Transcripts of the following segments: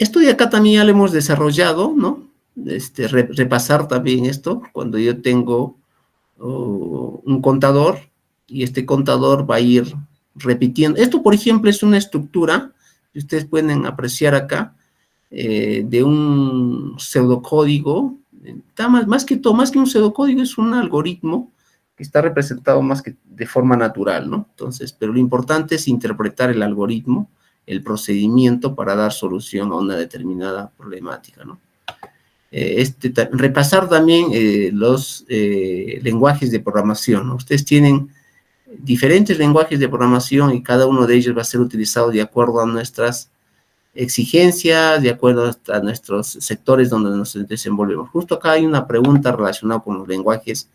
Esto de acá también ya lo hemos desarrollado, ¿no? Repasar también esto, cuando yo tengo un contador, y este contador va a ir repitiendo. Esto, por ejemplo, es una estructura, que ustedes pueden apreciar acá, de un pseudocódigo. Está más que todo, más que un pseudocódigo, es un algoritmo que está representado más que de forma natural, ¿no? Entonces, pero lo importante es interpretar el algoritmo, el procedimiento para dar solución a una determinada problemática, ¿no? Repasar también los lenguajes de programación, ¿no? Ustedes tienen diferentes lenguajes de programación y cada uno de ellos va a ser utilizado de acuerdo a nuestras exigencias, de acuerdo a nuestros sectores donde nos desenvolvemos. Justo acá hay una pregunta relacionada con los lenguajes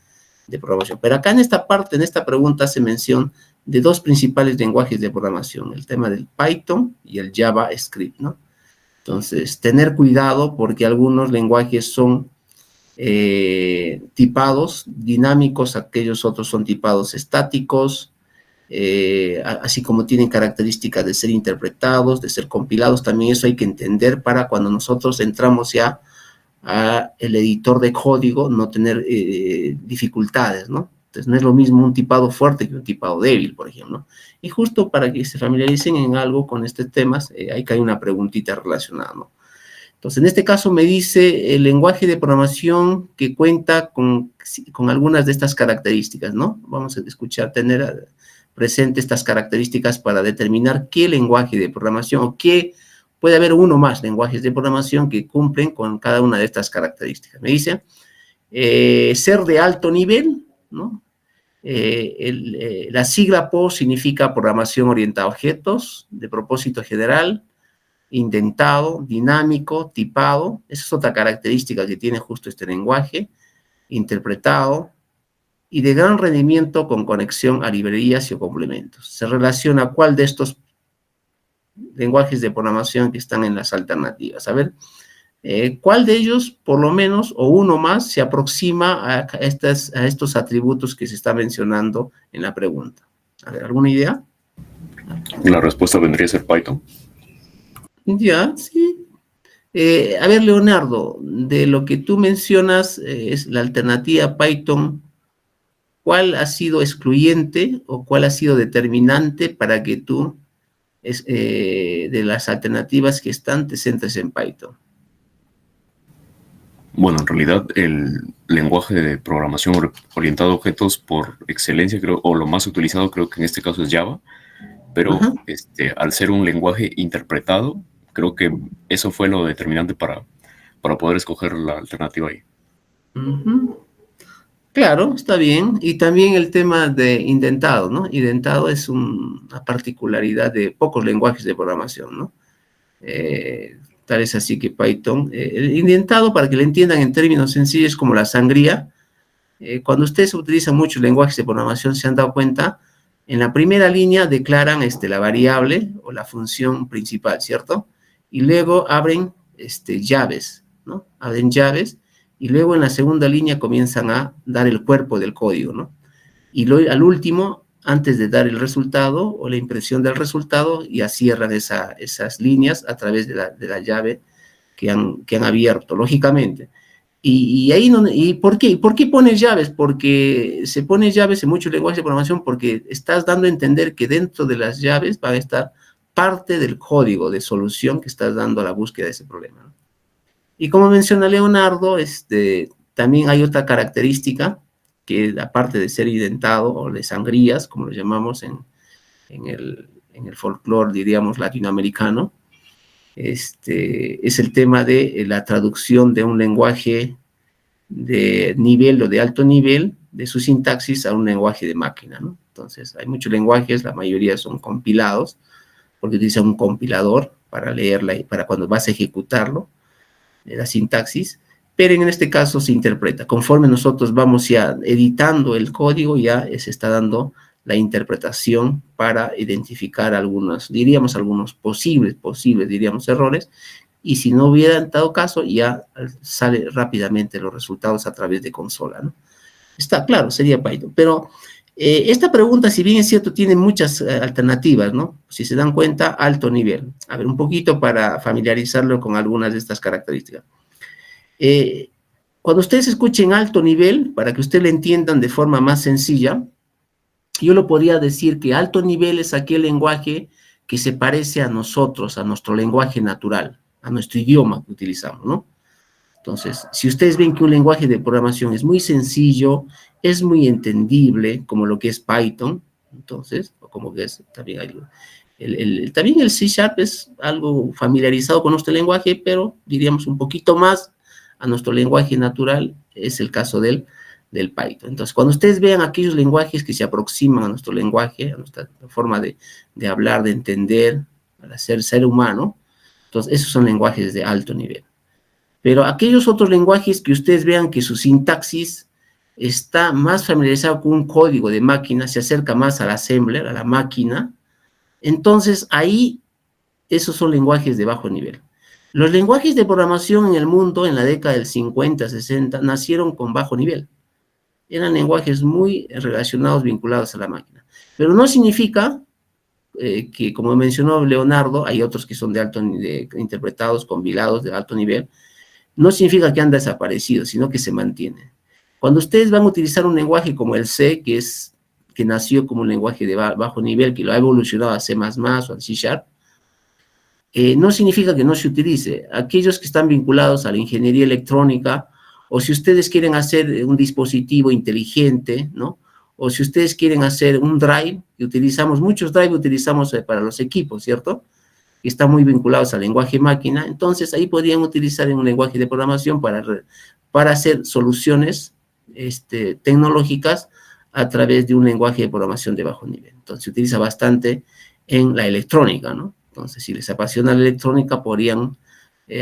de programación, pero acá en esta parte, en esta pregunta, hace mención de dos principales lenguajes de programación, el tema del Python y el JavaScript, ¿no? Entonces, tener cuidado porque algunos lenguajes son tipados dinámicos, aquellos otros son tipados estáticos, así como tienen características de ser interpretados, de ser compilados. También eso hay que entender para cuando nosotros entramos ya a el editor de código, no tener dificultades, ¿no? Entonces, no es lo mismo un tipado fuerte que un tipado débil, por ejemplo. Y justo para que se familiaricen en algo con estos temas, hay que hay una preguntita relacionada, ¿no? Entonces, en este caso me dice el lenguaje de programación que cuenta con algunas de estas características, ¿no? Vamos a escuchar, tener presente estas características para determinar qué lenguaje de programación o qué, puede haber uno más lenguajes de programación que cumplen con cada una de estas características. Me dice, ser de alto nivel, ¿no? La sigla PO significa programación orientada a objetos, de propósito general, indentado, dinámico, tipado. Esa es otra característica que tiene justo este lenguaje, interpretado, y de gran rendimiento con conexión a librerías y o complementos. Se relaciona a cuál de estos lenguajes de programación que están en las alternativas. A ver, ¿cuál de ellos, por lo menos, o uno más, se aproxima a estos atributos que se está mencionando en la pregunta? A ver, ¿alguna idea? La respuesta vendría a ser Python. Ya, sí. A ver, Leonardo, de lo que tú mencionas, es la alternativa Python, ¿cuál ha sido excluyente o cuál ha sido determinante para que tú, de las alternativas que están, te centres en Python? Bueno, en realidad el lenguaje de programación orientado a objetos por excelencia, creo, o lo más utilizado creo que en este caso es Java, pero al ser un lenguaje interpretado, creo que eso fue lo determinante para poder escoger la alternativa ahí. Claro, está bien. Y también el tema de indentado, ¿no? Indentado es una particularidad de pocos lenguajes de programación, ¿no? Tal es así que Python, el indentado, para que lo entiendan en términos sencillos, como la sangría. Cuando ustedes utilizan muchos lenguajes de programación, se han dado cuenta, en la primera línea declaran la variable o la función principal, ¿cierto? Y luego abren llaves, ¿no? Abren llaves y luego en la segunda línea comienzan a dar el cuerpo del código, ¿no? Y al último, antes de dar el resultado o la impresión del resultado, ya cierran esas líneas a través de la llave que han abierto, lógicamente. Y ahí no, ¿y por qué? ¿Por qué pones llaves? Porque se pone llaves en muchos lenguajes de programación porque estás dando a entender que dentro de las llaves va a estar parte del código de solución que estás dando a la búsqueda de ese problema, ¿no? Y como menciona Leonardo, también hay otra característica que, aparte de ser indentado o de sangrías, como lo llamamos en el folclore, diríamos, latinoamericano, es el tema de la traducción de un lenguaje de nivel o de alto nivel de su sintaxis a un lenguaje de máquina, ¿no? Entonces, hay muchos lenguajes, la mayoría son compilados, porque utilizan un compilador para leerla y para cuando vas a ejecutarlo, la sintaxis, pero en este caso se interpreta. Conforme nosotros vamos ya editando el código, ya se está dando la interpretación para identificar algunos posibles, diríamos, errores, y si no hubiera en todo caso, ya sale rápidamente los resultados a través de consola, ¿no? Está claro, sería Python, pero Esta pregunta, si bien es cierto, tiene muchas alternativas, ¿no? Si se dan cuenta, alto nivel. A ver, un poquito para familiarizarlo con algunas de estas características. Cuando ustedes escuchen alto nivel, para que ustedes lo entiendan de forma más sencilla, yo lo podría decir que alto nivel es aquel lenguaje que se parece a nosotros, a nuestro lenguaje natural, a nuestro idioma que utilizamos, ¿no? Entonces, si ustedes ven que un lenguaje de programación es muy sencillo, es muy entendible, como lo que es Python, entonces, o como que es también también el C# es algo familiarizado con nuestro lenguaje, pero diríamos un poquito más a nuestro lenguaje natural, es el caso del Python. Entonces, cuando ustedes vean aquellos lenguajes que se aproximan a nuestro lenguaje, a nuestra forma de hablar, de entender, para ser humano, entonces esos son lenguajes de alto nivel. Pero aquellos otros lenguajes que ustedes vean que su sintaxis está más familiarizado con un código de máquina, se acerca más al assembler, a la máquina, entonces ahí esos son lenguajes de bajo nivel. Los lenguajes de programación en el mundo en la década del 50, 60 nacieron con bajo nivel. Eran lenguajes muy relacionados, vinculados a la máquina. Pero no significa que, como mencionó Leonardo, hay otros que son de alto nivel, interpretados, compilados de alto nivel, no significa que han desaparecido, sino que se mantienen. Cuando ustedes van a utilizar un lenguaje como el C, que nació como un lenguaje de bajo nivel, que lo ha evolucionado a C++ o al C#, no significa que no se utilice. Aquellos que están vinculados a la ingeniería electrónica, o si ustedes quieren hacer un dispositivo inteligente, ¿no? O si ustedes quieren hacer un drive, y utilizamos muchos drive, utilizamos para los equipos, ¿cierto? Que están muy vinculados al lenguaje máquina, entonces ahí podrían utilizar un lenguaje de programación para hacer soluciones tecnológicas a través de un lenguaje de programación de bajo nivel. Entonces se utiliza bastante en la electrónica, ¿no? Entonces, si les apasiona la electrónica, podrían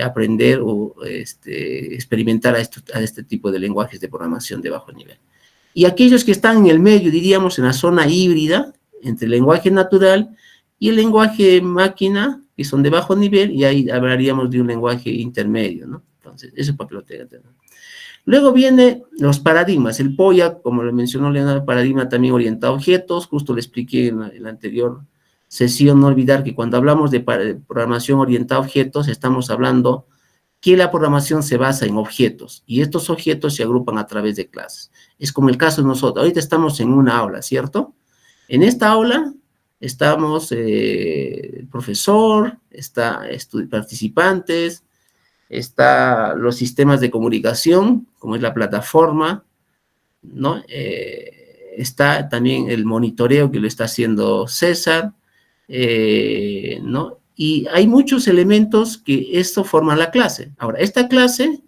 aprender o experimentar a este tipo de lenguajes de programación de bajo nivel. Y aquellos que están en el medio, diríamos, en la zona híbrida, entre el lenguaje natural y el lenguaje máquina, que son de bajo nivel, y ahí hablaríamos de un lenguaje intermedio, ¿no? Entonces, eso para que lo tengan. Luego vienen los paradigmas. El POIA, como lo mencionó Leonardo, paradigma también orientado a objetos, justo le expliqué en la anterior sesión, no olvidar que cuando hablamos de programación orientada a objetos, estamos hablando que la programación se basa en objetos, y estos objetos se agrupan a través de clases. Es como el caso de nosotros. Ahorita estamos en una aula, ¿cierto? En esta aula estamos el profesor, está participantes, está los sistemas de comunicación, como es la plataforma, ¿no? Está también el monitoreo que lo está haciendo César, ¿no? Y hay muchos elementos que esto forma la clase. Ahora, esta clase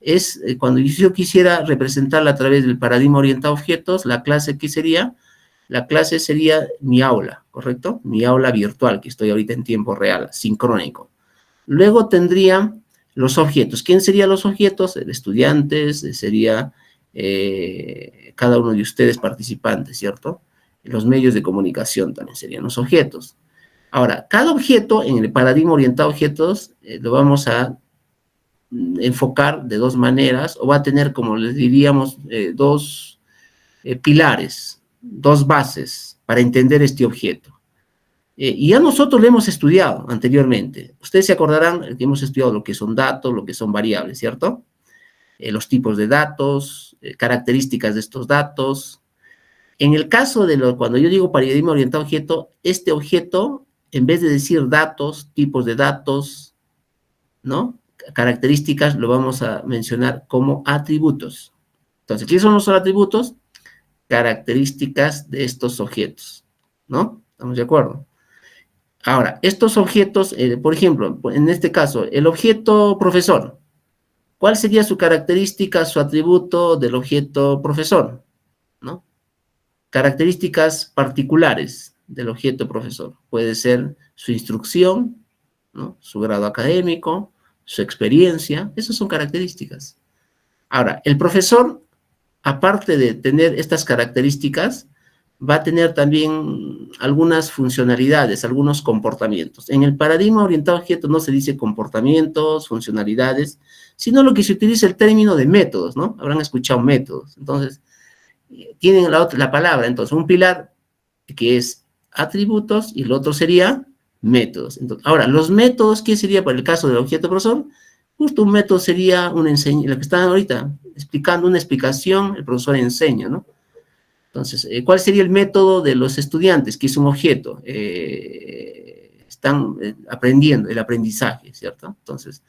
es, cuando yo quisiera representarla a través del paradigma orientado a objetos, la clase, ¿qué sería? La clase sería mi aula, ¿correcto? Mi aula virtual, que estoy ahorita en tiempo real, sincrónico. Luego tendría los objetos. ¿Quién serían los objetos? Estudiantes, sería cada uno de ustedes participantes, ¿cierto? Los medios de comunicación también serían los objetos. Ahora, cada objeto en el paradigma orientado a objetos lo vamos a enfocar de dos maneras, o va a tener, como les diríamos, dos pilares, dos bases para entender este objeto. Y ya nosotros lo hemos estudiado anteriormente. Ustedes se acordarán que hemos estudiado lo que son datos, lo que son variables, ¿cierto? Los tipos de datos, características de estos datos. En el caso de cuando yo digo paradigma orientado a objeto, este objeto, en vez de decir datos, tipos de datos, ¿no? Características, lo vamos a mencionar como atributos. Entonces, ¿qué son los atributos? Características de estos objetos, ¿no? ¿Estamos de acuerdo? Ahora, estos objetos, por ejemplo, en este caso, el objeto profesor, ¿cuál sería su característica, su atributo del objeto profesor? ¿No? Características particulares del objeto profesor. Puede ser su instrucción, ¿no? Su grado académico, su experiencia, esas son características. Ahora, el profesor, aparte de tener estas características, va a tener también algunas funcionalidades, algunos comportamientos. En el paradigma orientado a objetos no se dice comportamientos, funcionalidades, sino lo que se utiliza el término de métodos, ¿no? Habrán escuchado métodos. Entonces, tienen la palabra, entonces, un pilar que es atributos y el otro sería métodos. Entonces, ahora, los métodos, ¿qué sería para el caso del objeto profesor? Justo un método sería lo que están ahorita explicando, una explicación, el profesor enseña, ¿no? Entonces, ¿cuál sería el método de los estudiantes, que es un objeto? Están aprendiendo, el aprendizaje, ¿cierto? Entonces,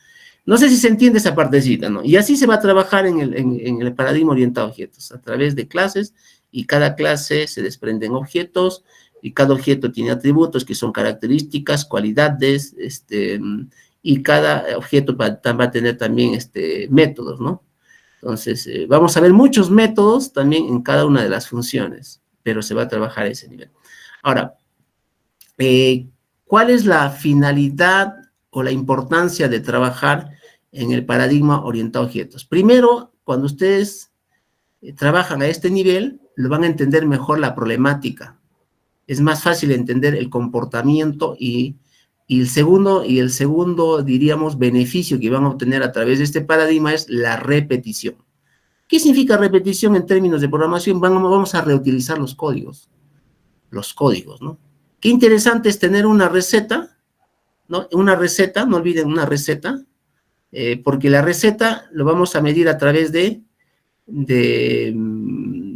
no sé si se entiende esa partecita, ¿no? Y así se va a trabajar en el paradigma orientado a objetos, a través de clases, y cada clase se desprenden objetos, y cada objeto tiene atributos que son características, cualidades, y cada objeto va a tener también métodos, ¿no? Entonces, vamos a ver muchos métodos también en cada una de las funciones, pero se va a trabajar a ese nivel. Ahora, ¿cuál es la finalidad o la importancia de trabajar en el paradigma orientado a objetos? Primero, cuando ustedes trabajan a este nivel, lo van a entender mejor la problemática. Es más fácil entender el comportamiento y el segundo, diríamos, beneficio que van a obtener a través de este paradigma es la repetición. ¿Qué significa repetición en términos de programación? Vamos a reutilizar los códigos, ¿no? Qué interesante es tener una receta, ¿no? Una receta, no olviden una receta, porque la receta lo vamos a medir a través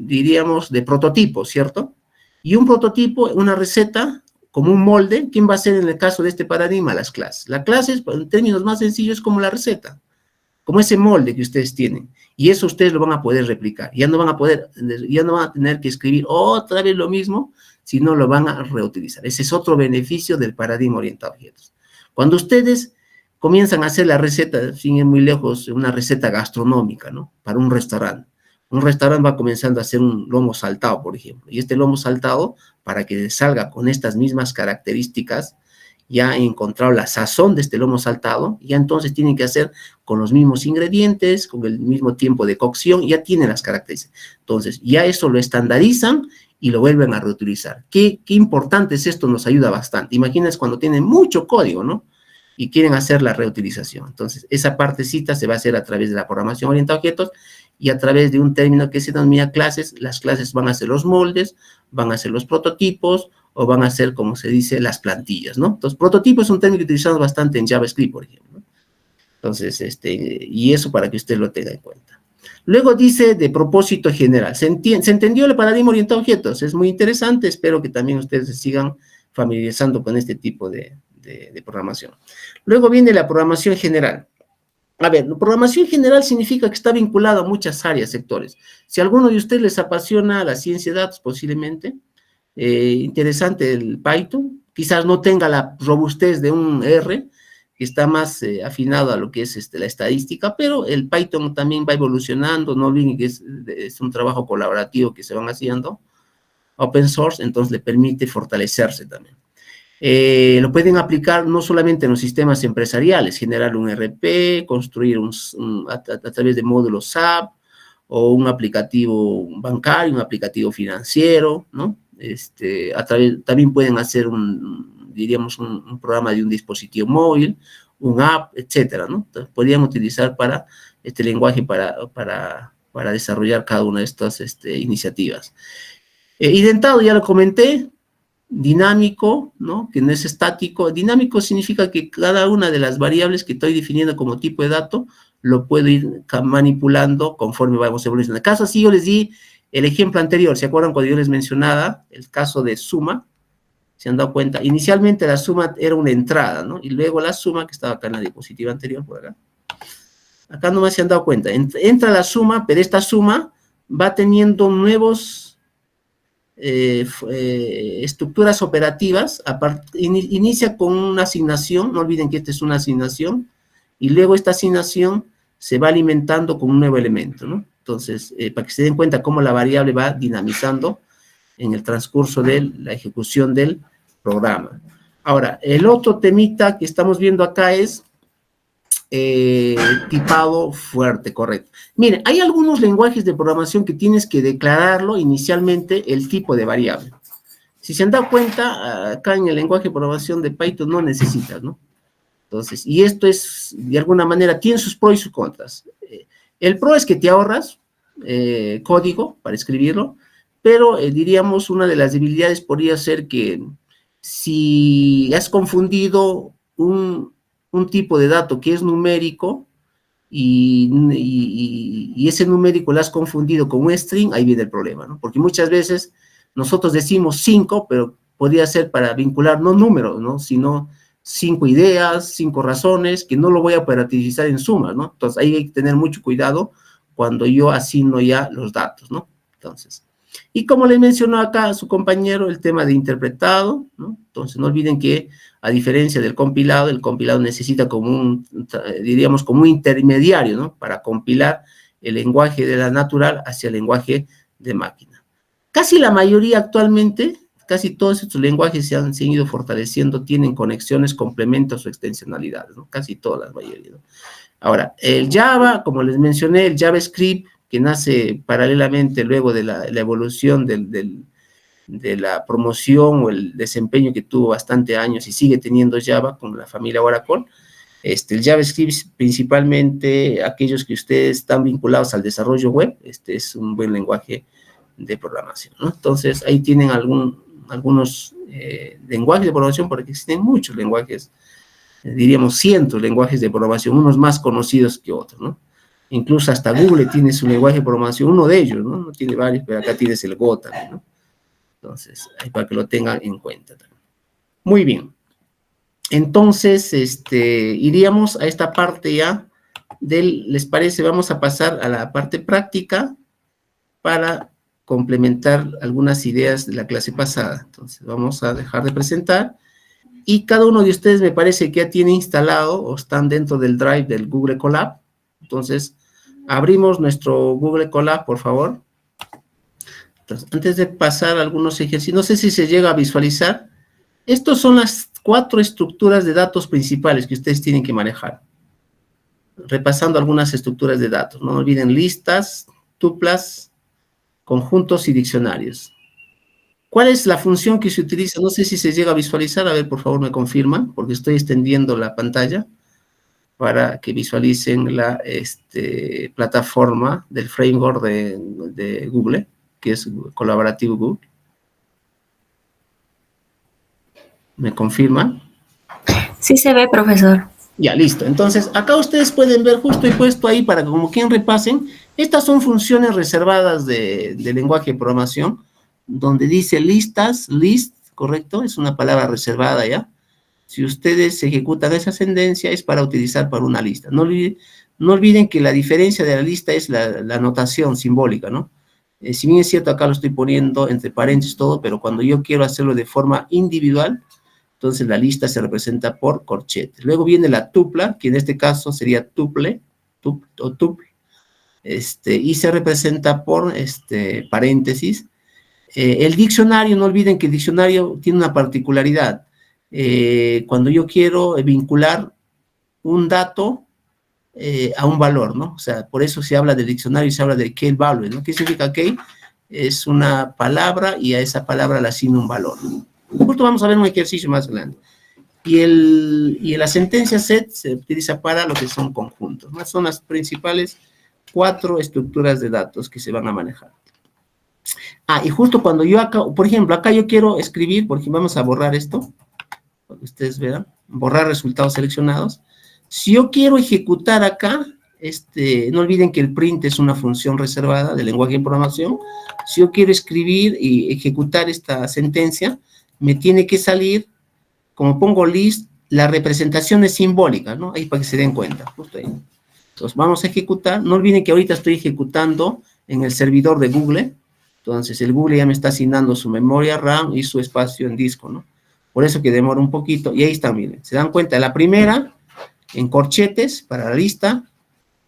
diríamos, de prototipos, ¿cierto? Y un prototipo, una receta, como un molde, ¿quién va a ser en el caso de este paradigma? Las clases. La clase, en términos más sencillos, es como la receta, como ese molde que ustedes tienen. Y eso ustedes lo van a poder replicar. Ya no van a tener que escribir otra vez lo mismo, sino lo van a reutilizar. Ese es otro beneficio del paradigma orientado a objetos. Cuando ustedes comienzan a hacer la receta, sin ir muy lejos, una receta gastronómica, ¿no? Para un restaurante. Un restaurante va comenzando a hacer un lomo saltado, por ejemplo. Y este lomo saltado, para que salga con estas mismas características, ya han encontrado la sazón de este lomo saltado, ya entonces tienen que hacer con los mismos ingredientes, con el mismo tiempo de cocción, ya tienen las características. Entonces, ya eso lo estandarizan y lo vuelven a reutilizar. Qué importante es esto, nos ayuda bastante. Imagínense cuando tienen mucho código, ¿no? Y quieren hacer la reutilización. Entonces, esa partecita se va a hacer a través de la programación orientada a objetos y a través de un término que se denomina clases. Las clases van a ser los moldes, van a ser los prototipos, o van a ser, como se dice, las plantillas, ¿no? Entonces, prototipo es un término que utilizamos bastante en JavaScript, por ejemplo, ¿no? Entonces, y eso para que usted lo tenga en cuenta. Luego dice de propósito general. ¿Se entendió el paradigma orientado a objetos? Es muy interesante, espero que también ustedes se sigan familiarizando con este tipo de programación. Luego viene la programación general. A ver, la programación general significa que está vinculado a muchas áreas, sectores. Si a alguno de ustedes les apasiona la ciencia de datos, posiblemente, interesante el Python, quizás no tenga la robustez de un R, que está más afinado a lo que es la estadística, pero el Python también va evolucionando, no olviden que es un trabajo colaborativo que se van haciendo, open source, entonces le permite fortalecerse también. Lo pueden aplicar no solamente en los sistemas empresariales, generar un RP, construir a través de módulos SAP, o un aplicativo bancario, un aplicativo financiero, ¿no? También pueden hacer diríamos, un programa de un dispositivo móvil, un app, etcétera, ¿no? Entonces, podrían utilizar para este lenguaje para desarrollar cada una de estas iniciativas. Identado, ya lo comenté, dinámico, ¿no? Que no es estático. Dinámico significa que cada una de las variables que estoy definiendo como tipo de dato, lo puedo ir manipulando conforme vamos evolucionando. En el caso así, yo les di el ejemplo anterior, ¿se acuerdan cuando yo les mencionaba el caso de suma? ¿Se han dado cuenta? Inicialmente la suma era una entrada, ¿no? Y luego la suma, que estaba acá en la diapositiva anterior, por acá. Acá nomás se han dado cuenta. Entra la suma, pero esta suma va teniendo nuevos estructuras operativas. Inicia con una asignación, no olviden que esta es una asignación, y luego esta asignación se va alimentando con un nuevo elemento, ¿no? Entonces, para que se den cuenta cómo la variable va dinamizando en el transcurso de la ejecución del programa. Ahora, el otro temita que estamos viendo acá es tipado fuerte, correcto. Miren, hay algunos lenguajes de programación que tienes que declararlo inicialmente el tipo de variable. Si se han dado cuenta, acá en el lenguaje de programación de Python no necesitas, ¿no? Entonces, y esto es, de alguna manera, tiene sus pros y sus contras. El pro es que te ahorras, código para escribirlo, pero diríamos una de las debilidades podría ser que si has confundido un tipo de dato que es numérico y ese numérico lo has confundido con un string, ahí viene el problema, ¿no? Porque muchas veces nosotros decimos 5, pero podría ser para vincular no números, ¿no? Sino 5 ideas, 5 razones, que no lo voy a operativizar en suma, ¿no? Entonces ahí hay que tener mucho cuidado cuando yo asigno ya los datos, ¿no? Entonces, y como les mencionó acá su compañero, el tema de interpretado, ¿no? Entonces no olviden que a diferencia del compilado, el compilado necesita como diríamos, como un intermediario, ¿no? Para compilar el lenguaje de la natural hacia el lenguaje de máquina. Casi la mayoría actualmente, casi todos estos lenguajes se han ido fortaleciendo, tienen conexiones, complementos o extensionalidades, ¿no? Casi todas las mayorías, ¿no? Ahora, el Java, como les mencioné, el JavaScript, que nace paralelamente luego de la evolución de la promoción o el desempeño que tuvo bastante años y sigue teniendo Java con la familia Oracle. El JavaScript, principalmente aquellos que ustedes están vinculados al desarrollo web, es un buen lenguaje de programación, ¿no? Entonces, ahí tienen algunos lenguajes de programación, porque existen muchos lenguajes, diríamos cientos de lenguajes de programación, unos más conocidos que otros, ¿no? Incluso hasta Google tiene su lenguaje de programación, uno de ellos, ¿no? No tiene varios, pero acá tienes el Go también, ¿no? Entonces, ahí para que lo tengan en cuenta también. Muy bien. Entonces, iríamos a esta parte ya ¿les parece? Vamos a pasar a la parte práctica para complementar algunas ideas de la clase pasada. Entonces, vamos a dejar de presentar. Y cada uno de ustedes me parece que ya tiene instalado o están dentro del drive del Google Colab. Entonces, abrimos nuestro Google Colab, por favor. Entonces, antes de pasar a algunos ejercicios, no sé si se llega a visualizar. Estas son las 4 estructuras de datos principales que ustedes tienen que manejar. Repasando algunas estructuras de datos. No olviden listas, tuplas, conjuntos y diccionarios. ¿Cuál es la función que se utiliza? No sé si se llega a visualizar. A ver, por favor, me confirman, porque estoy extendiendo la pantalla para que visualicen la plataforma del framework de Google, que es colaborativo Google. ¿Me confirman? Sí se ve, profesor. Ya, listo. Entonces, acá ustedes pueden ver, justo he puesto ahí para que como quien repasen, estas son funciones reservadas de lenguaje de programación, donde dice listas, list, ¿correcto? Es una palabra reservada, ¿ya? Si ustedes ejecutan esa sentencia, es para utilizar para una lista. No olviden que la diferencia de la lista es la notación simbólica, ¿no? Si bien es cierto, acá lo estoy poniendo entre paréntesis todo, pero cuando yo quiero hacerlo de forma individual, entonces la lista se representa por corchetes. Luego viene la tupla, que en este caso sería tuple, y se representa por paréntesis. El diccionario, no olviden que el diccionario tiene una particularidad. Cuando yo quiero vincular un dato a un valor, ¿no? O sea, por eso se habla del diccionario y se habla de key value, ¿no? ¿Qué significa key? Es una palabra y a esa palabra le asigno un valor. Justo vamos a ver un ejercicio más grande. Y la sentencia set se utiliza para lo que son conjuntos, ¿no? Son las principales 4 estructuras de datos que se van a manejar. Y justo cuando yo acá, por ejemplo, acá yo quiero escribir, porque vamos a borrar esto, para que ustedes vean, borrar resultados seleccionados. Si yo quiero ejecutar acá, no olviden que el print es una función reservada del lenguaje de programación. Si yo quiero escribir y ejecutar esta sentencia, me tiene que salir, como pongo list, la representación es simbólica, ¿no? Ahí para que se den cuenta, justo ahí. Entonces, vamos a ejecutar. No olviden que ahorita estoy ejecutando en el servidor de Google. Entonces, el Google ya me está asignando su memoria RAM y su espacio en disco, ¿no? Por eso que demora un poquito. Y ahí está, miren. Se dan cuenta, la primera, en corchetes, para la lista,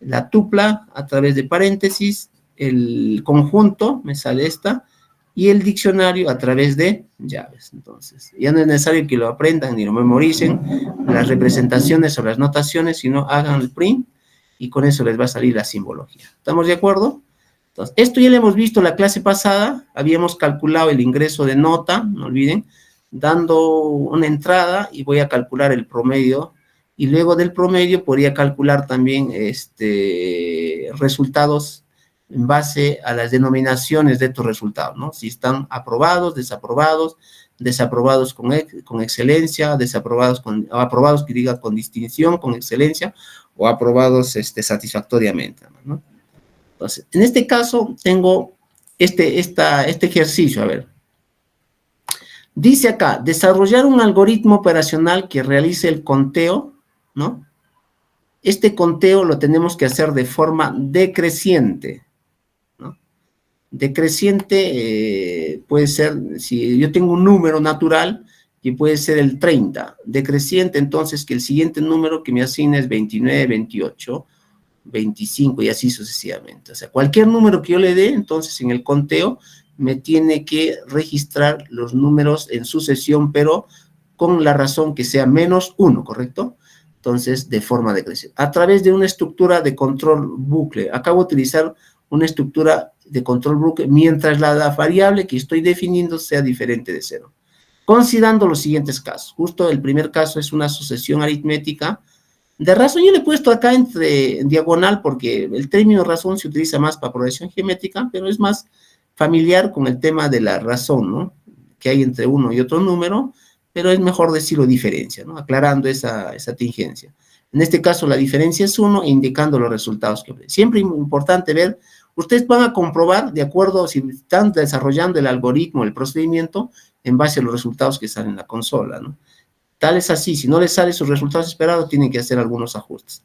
la tupla, a través de paréntesis, el conjunto, me sale esta, y el diccionario a través de llaves. Entonces, ya no es necesario que lo aprendan ni lo memoricen, las representaciones o las notaciones, sino hagan el print, y con eso les va a salir la simbología. ¿Estamos de acuerdo? Entonces, esto ya lo hemos visto la clase pasada, habíamos calculado el ingreso de nota, no olviden, dando una entrada y voy a calcular el promedio, y luego del promedio podría calcular también resultados en base a las denominaciones de estos resultados, ¿no? Si están aprobados, desaprobados, desaprobados con excelencia, desaprobados o aprobados que diga con distinción, con excelencia, o aprobados satisfactoriamente, ¿no? Entonces, en este caso tengo este ejercicio, a ver. Dice acá, desarrollar un algoritmo operacional que realice el conteo, ¿no? Este conteo lo tenemos que hacer de forma decreciente, ¿no? Decreciente puede ser, si yo tengo un número natural, que puede ser el 30. Decreciente, entonces, que el siguiente número que me asigna es 29, 28, 25 y así sucesivamente. O sea, cualquier número que yo le dé, entonces, en el conteo, me tiene que registrar los números en sucesión, pero con la razón que sea menos 1, ¿correcto? Entonces, de forma decreciente. A través de una estructura de control bucle. Acabo de utilizar una estructura de control bucle mientras la variable que estoy definiendo sea diferente de 0. Considerando los siguientes casos. Justo el primer caso es una sucesión aritmética de razón. Yo le he puesto acá en diagonal porque el término razón se utiliza más para progresión geométrica, pero es más familiar con el tema de la razón, ¿no? Que hay entre uno y otro número, pero es mejor decirlo diferencia, ¿no? Aclarando esa tingencia. En este caso, la diferencia es 1, indicando los resultados que obtiene. Siempre es importante ver, ustedes van a comprobar, de acuerdo, si están desarrollando el algoritmo, el procedimiento, en base a los resultados que salen en la consola, ¿no? Tal es así, si no les salen sus resultados esperados, tienen que hacer algunos ajustes.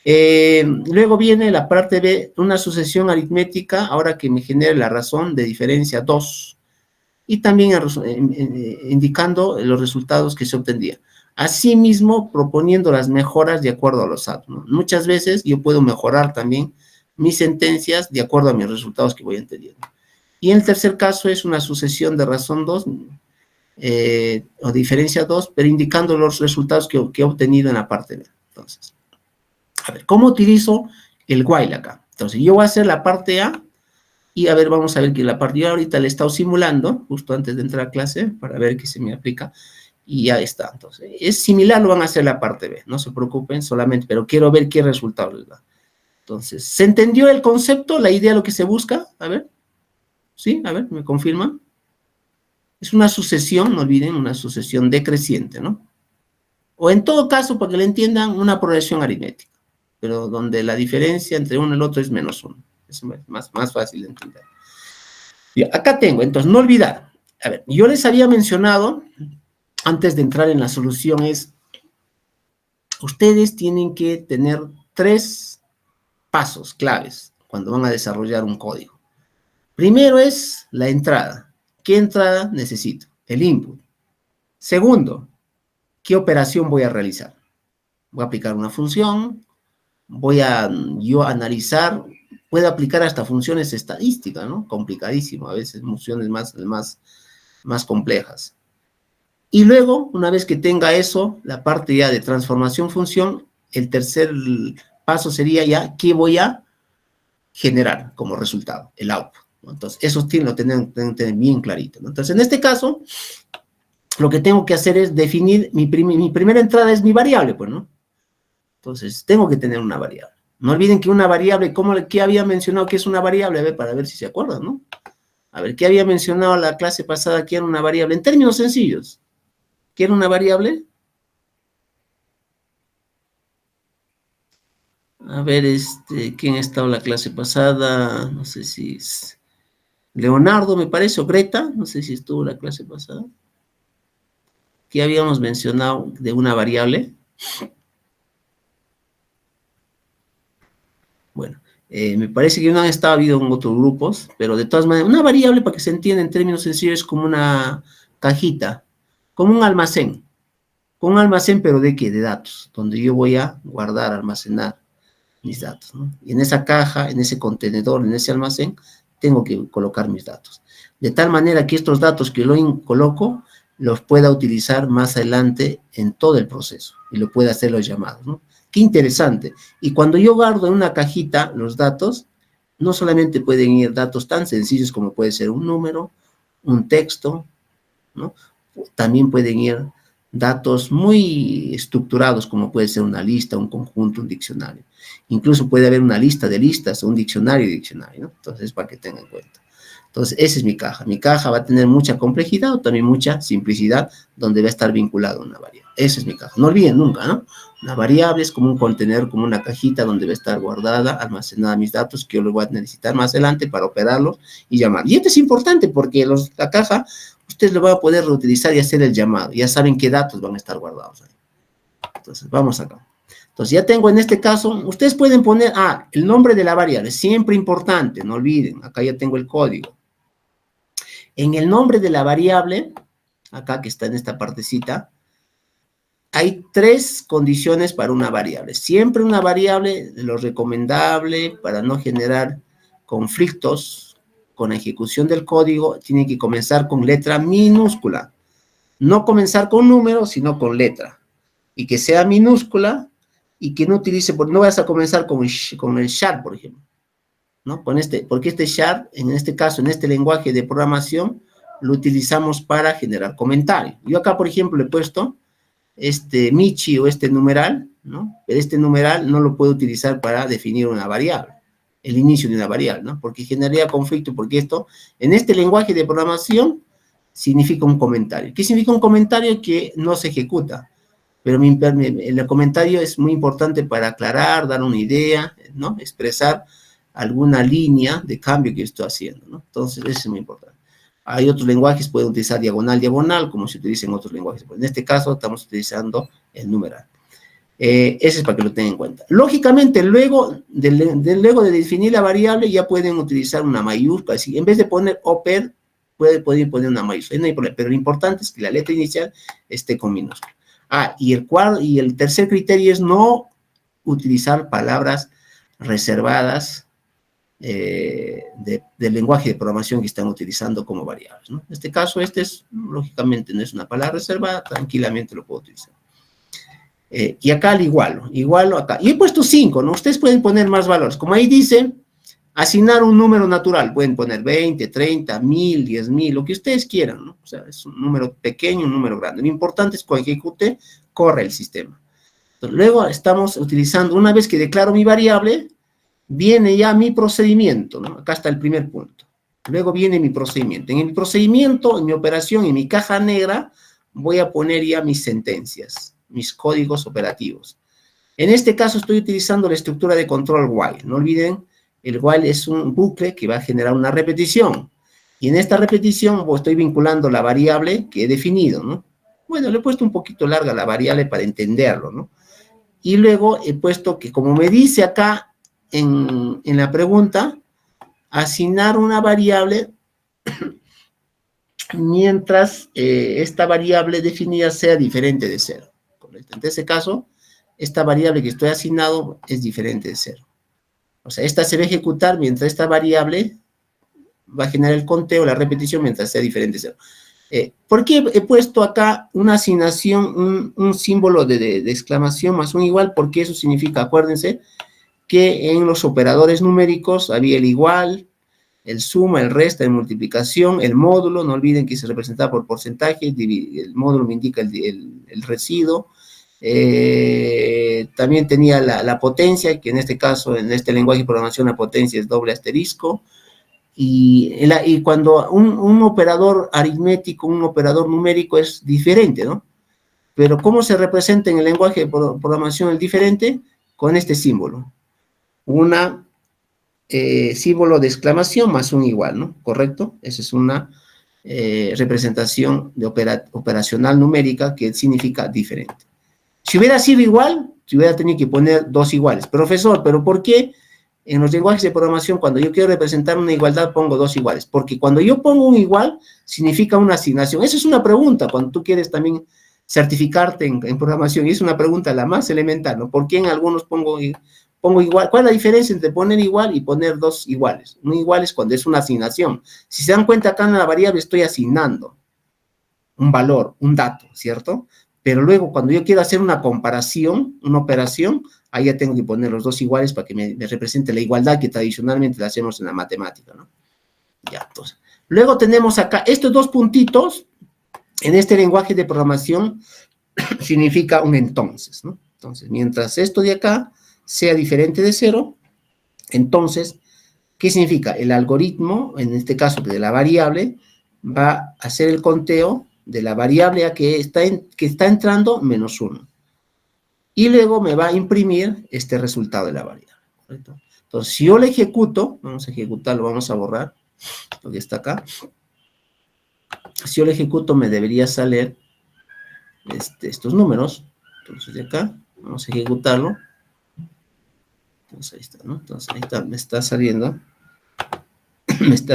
Luego viene la parte B, una sucesión aritmética, ahora que me genere la razón de diferencia 2, y también indicando los resultados que se obtendrían. Asimismo, proponiendo las mejoras de acuerdo a los datos, ¿no? Muchas veces yo puedo mejorar también mis sentencias de acuerdo a mis resultados que voy entendiendo. Y en el tercer caso es una sucesión de razón 2, o diferencia 2, pero indicando los resultados que he obtenido en la parte B. Entonces, a ver, ¿cómo utilizo el while acá? Entonces, yo voy a hacer la parte A, y a ver, vamos a ver que la parte, yo ahorita le he estado simulando, justo antes de entrar a clase, para ver que se me aplica, y ya está. Entonces, es similar, lo van a hacer la parte B, no se preocupen solamente, pero quiero ver qué resultado les da. Entonces, ¿se entendió el concepto, la idea, lo que se busca? A ver, ¿sí? A ver, ¿me confirman? Es una sucesión, no olviden, una sucesión decreciente, ¿no? O en todo caso, para que le entiendan, una progresión aritmética, pero donde la diferencia entre uno y el otro es menos 1. Es más fácil de entender. Y acá tengo, entonces, no olvidar. A ver, yo les había mencionado, antes de entrar en la solución, ustedes tienen que tener 3 pasos claves cuando van a desarrollar un código. Primero es la entrada. ¿Qué entrada necesito? El input. Segundo, ¿qué operación voy a realizar? Voy a aplicar una función, voy a yo analizar, puedo aplicar hasta funciones estadísticas, ¿no? Complicadísimo, a veces funciones más complejas. Y luego, una vez que tenga eso, la parte ya de transformación-función, el tercer paso sería ya, ¿qué voy a generar como resultado? El output, ¿no? Entonces, eso lo tienen que tener bien clarito, ¿no? Entonces, en este caso, lo que tengo que hacer es definir, mi primera entrada es mi variable, pues, ¿no? Entonces, tengo que tener una variable. No olviden que una variable, ¿qué había mencionado que es una variable? A ver, para ver si se acuerdan, ¿no? A ver, ¿qué había mencionado la clase pasada que era una variable? En términos sencillos, ¿qué era una variable? A ver, ¿quién ha estado en la clase pasada? No sé si es Leonardo, me parece, o Greta, no sé si estuvo en la clase pasada. ¿Qué habíamos mencionado de una variable? Bueno, me parece que no han estado habido en otros grupos, pero de todas maneras, una variable, para que se entienda en términos sencillos, es como una cajita, como un almacén. Con un almacén, pero ¿de qué? De datos, donde yo voy a guardar, almacenar mis datos, ¿no? Y en esa caja, en ese contenedor, en ese almacén, tengo que colocar mis datos. De tal manera que estos datos que lo coloco, los pueda utilizar más adelante en todo el proceso, y lo pueda hacer los llamados, ¿no? Qué interesante. Y cuando yo guardo en una cajita los datos, no solamente pueden ir datos tan sencillos como puede ser un número, un texto, ¿no? También pueden ir datos muy estructurados, como puede ser una lista, un conjunto, un diccionario. Incluso puede haber una lista de listas o un diccionario de diccionario, ¿no? Entonces, para que tengan en cuenta. Entonces, esa es mi caja. Mi caja va a tener mucha complejidad o también mucha simplicidad, donde va a estar vinculado a una variable. Esa es mi caja. No olviden nunca, ¿no? Una variable es como un contenedor, como una cajita donde va a estar guardada, almacenada mis datos que yo los voy a necesitar más adelante para operarlos y llamar. Y esto es importante porque la caja, ustedes lo van a poder reutilizar y hacer el llamado. Ya saben qué datos van a estar guardados ahí. Entonces, vamos acá. Entonces, ya tengo en este caso, ustedes pueden poner, el nombre de la variable, siempre importante, no olviden, acá ya tengo el código. En el nombre de la variable, acá que está en esta partecita, hay 3 condiciones para una variable. Siempre una variable, lo recomendable para no generar conflictos con la ejecución del código, tiene que comenzar con letra minúscula. No comenzar con número, sino con letra. Y que sea minúscula y que no utilice, no vas a comenzar con el char, por ejemplo, ¿no? Porque este char, en este caso, en este lenguaje de programación, lo utilizamos para generar comentarios. Yo acá, por ejemplo, le he puesto Michi o numeral, ¿no? Pero este numeral no lo puedo utilizar para definir una variable, el inicio de una variable, ¿no? Porque generaría conflicto, porque esto, en este lenguaje de programación, significa un comentario. ¿Qué significa un comentario? Que no se ejecuta. Pero el comentario es muy importante para aclarar, dar una idea, ¿no? Expresar alguna línea de cambio que estoy haciendo, ¿no? Entonces, eso es muy importante. Hay otros lenguajes, pueden utilizar diagonal, diagonal, como se utiliza en otros lenguajes. En este caso, estamos utilizando el numeral. Ese es para que lo tengan en cuenta. Lógicamente, luego de definir la variable, ya pueden utilizar una mayúscula. Así, en vez de poner oper, pueden poner una mayúscula. No hay problema, pero lo importante es que la letra inicial esté con minúscula. Y el tercer criterio es no utilizar palabras reservadas del lenguaje de programación que están utilizando como variables, ¿no? En este caso, lógicamente, no es una palabra reservada, tranquilamente lo puedo utilizar. Y acá igualo acá. Y he puesto 5, ¿no? Ustedes pueden poner más valores. Como ahí dice, asignar un número natural. Pueden poner 20, 30, 1000, 10,000, lo que ustedes quieran, ¿no? O sea, es un número pequeño, un número grande. Lo importante es que cuando ejecute, corre el sistema. Entonces, luego estamos utilizando, una vez que declaro mi variable, viene ya mi procedimiento, ¿no? Acá está el primer punto. Luego viene mi procedimiento. En mi procedimiento, en mi operación, en mi caja negra, voy a poner ya mis sentencias, mis códigos operativos. En este caso estoy utilizando la estructura de control while. No olviden, el while es un bucle que va a generar una repetición. Y en esta repetición estoy vinculando la variable que he definido, ¿no? Bueno, le he puesto un poquito larga la variable para entenderlo, ¿no? Y luego he puesto que, como me dice acá en la pregunta, asignar una variable mientras esta variable definida sea diferente de 0. ¿Correcto? En ese caso, esta variable que estoy asignado es diferente de 0. O sea, esta se va a ejecutar mientras esta variable va a generar el conteo, la repetición, mientras sea diferente de 0. ¿Por qué he puesto acá una asignación, un símbolo de exclamación más un igual? Porque eso significa, acuérdense, que en los operadores numéricos había el igual, el suma, el resta, el multiplicación, el módulo, no olviden que se representa por porcentaje, el módulo me indica el residuo, también tenía la potencia, que en este caso, en este lenguaje de programación, la potencia es doble asterisco, y cuando un operador aritmético, un operador numérico es diferente, ¿no? Pero ¿cómo se representa en el lenguaje de programación el diferente? Con este símbolo. Símbolo de exclamación más un igual, ¿no? ¿Correcto? Esa es una representación de operacional numérica que significa diferente. Si hubiera sido igual, si hubiera tenido que poner 2 iguales. Profesor, ¿pero por qué en los lenguajes de programación, cuando yo quiero representar una igualdad, pongo 2 iguales? Porque cuando yo pongo un igual, significa una asignación. Esa es una pregunta cuando tú quieres también certificarte en programación, y es una pregunta la más elemental, ¿no? ¿Por qué en algunos pongo igual? ¿Cuál es la diferencia entre poner igual y poner 2 iguales? Un igual es cuando es una asignación. Si se dan cuenta, acá en la variable estoy asignando un valor, un dato, ¿cierto? Pero luego, cuando yo quiero hacer una comparación, una operación, ahí ya tengo que poner los 2 iguales para que me represente la igualdad que tradicionalmente la hacemos en la matemática, ¿no? Ya, entonces. Luego tenemos acá estos 2 puntitos. En este lenguaje de programación significa un entonces, ¿no? Entonces, mientras esto de acá sea diferente de 0, entonces, ¿qué significa? El algoritmo, en este caso de la variable, va a hacer el conteo de la variable a que está entrando menos 1. Y luego me va a imprimir este resultado de la variable, ¿correcto? Entonces, si yo le ejecuto, vamos a ejecutarlo, vamos a borrar lo que está acá. Si yo le ejecuto, me debería salir estos números. Entonces, de acá, vamos a ejecutarlo. Entonces, ahí está, ¿no? Entonces, ahí está, me está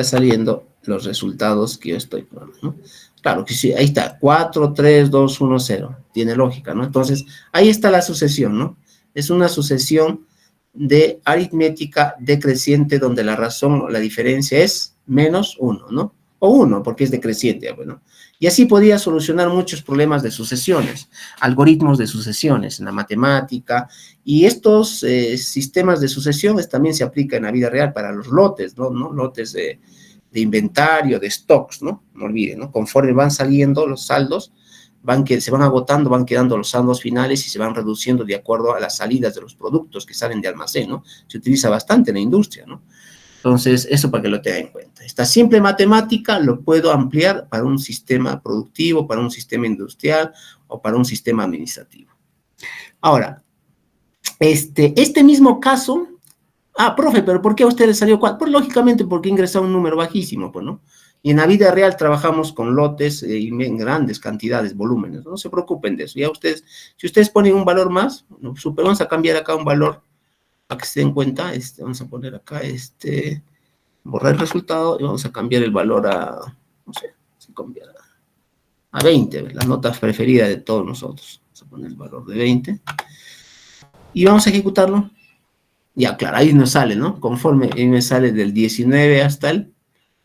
saliendo los resultados que yo estoy probando, ¿no? Claro que sí, ahí está, 4, 3, 2, 1, 0. Tiene lógica, ¿no? Entonces, ahí está la sucesión, ¿no? Es una sucesión de aritmética decreciente donde la razón o la diferencia es menos 1, ¿no? O 1, porque es decreciente, bueno. Y así podía solucionar muchos problemas de sucesiones, algoritmos de sucesiones en la matemática, y estos sistemas de sucesiones también se aplican en la vida real para los lotes, ¿no? Lotes de inventario, de stocks, ¿no? No olviden, ¿no? Conforme van saliendo los saldos, se van agotando, van quedando los saldos finales y se van reduciendo de acuerdo a las salidas de los productos que salen de almacén, ¿no? Se utiliza bastante en la industria, ¿no? Entonces, eso para que lo tengan en cuenta. Esta simple matemática lo puedo ampliar para un sistema productivo, para un sistema industrial o para un sistema administrativo. Ahora, este mismo caso, profe, pero ¿por qué a usted le salió 4? Pues lógicamente porque ingresa un número bajísimo, pues, ¿no? Y en la vida real trabajamos con lotes y en grandes cantidades, volúmenes. No se preocupen de eso. Ya ustedes, si ustedes ponen un valor más, vamos a cambiar acá un valor para que se den cuenta. Vamos a poner acá, borrar el resultado y vamos a cambiar el valor a, no sé, a 20, la nota preferida de todos nosotros. Vamos a poner el valor de 20. Y vamos a ejecutarlo. Ya, claro, ahí nos sale, ¿no? Conforme, ahí me sale del 19 hasta el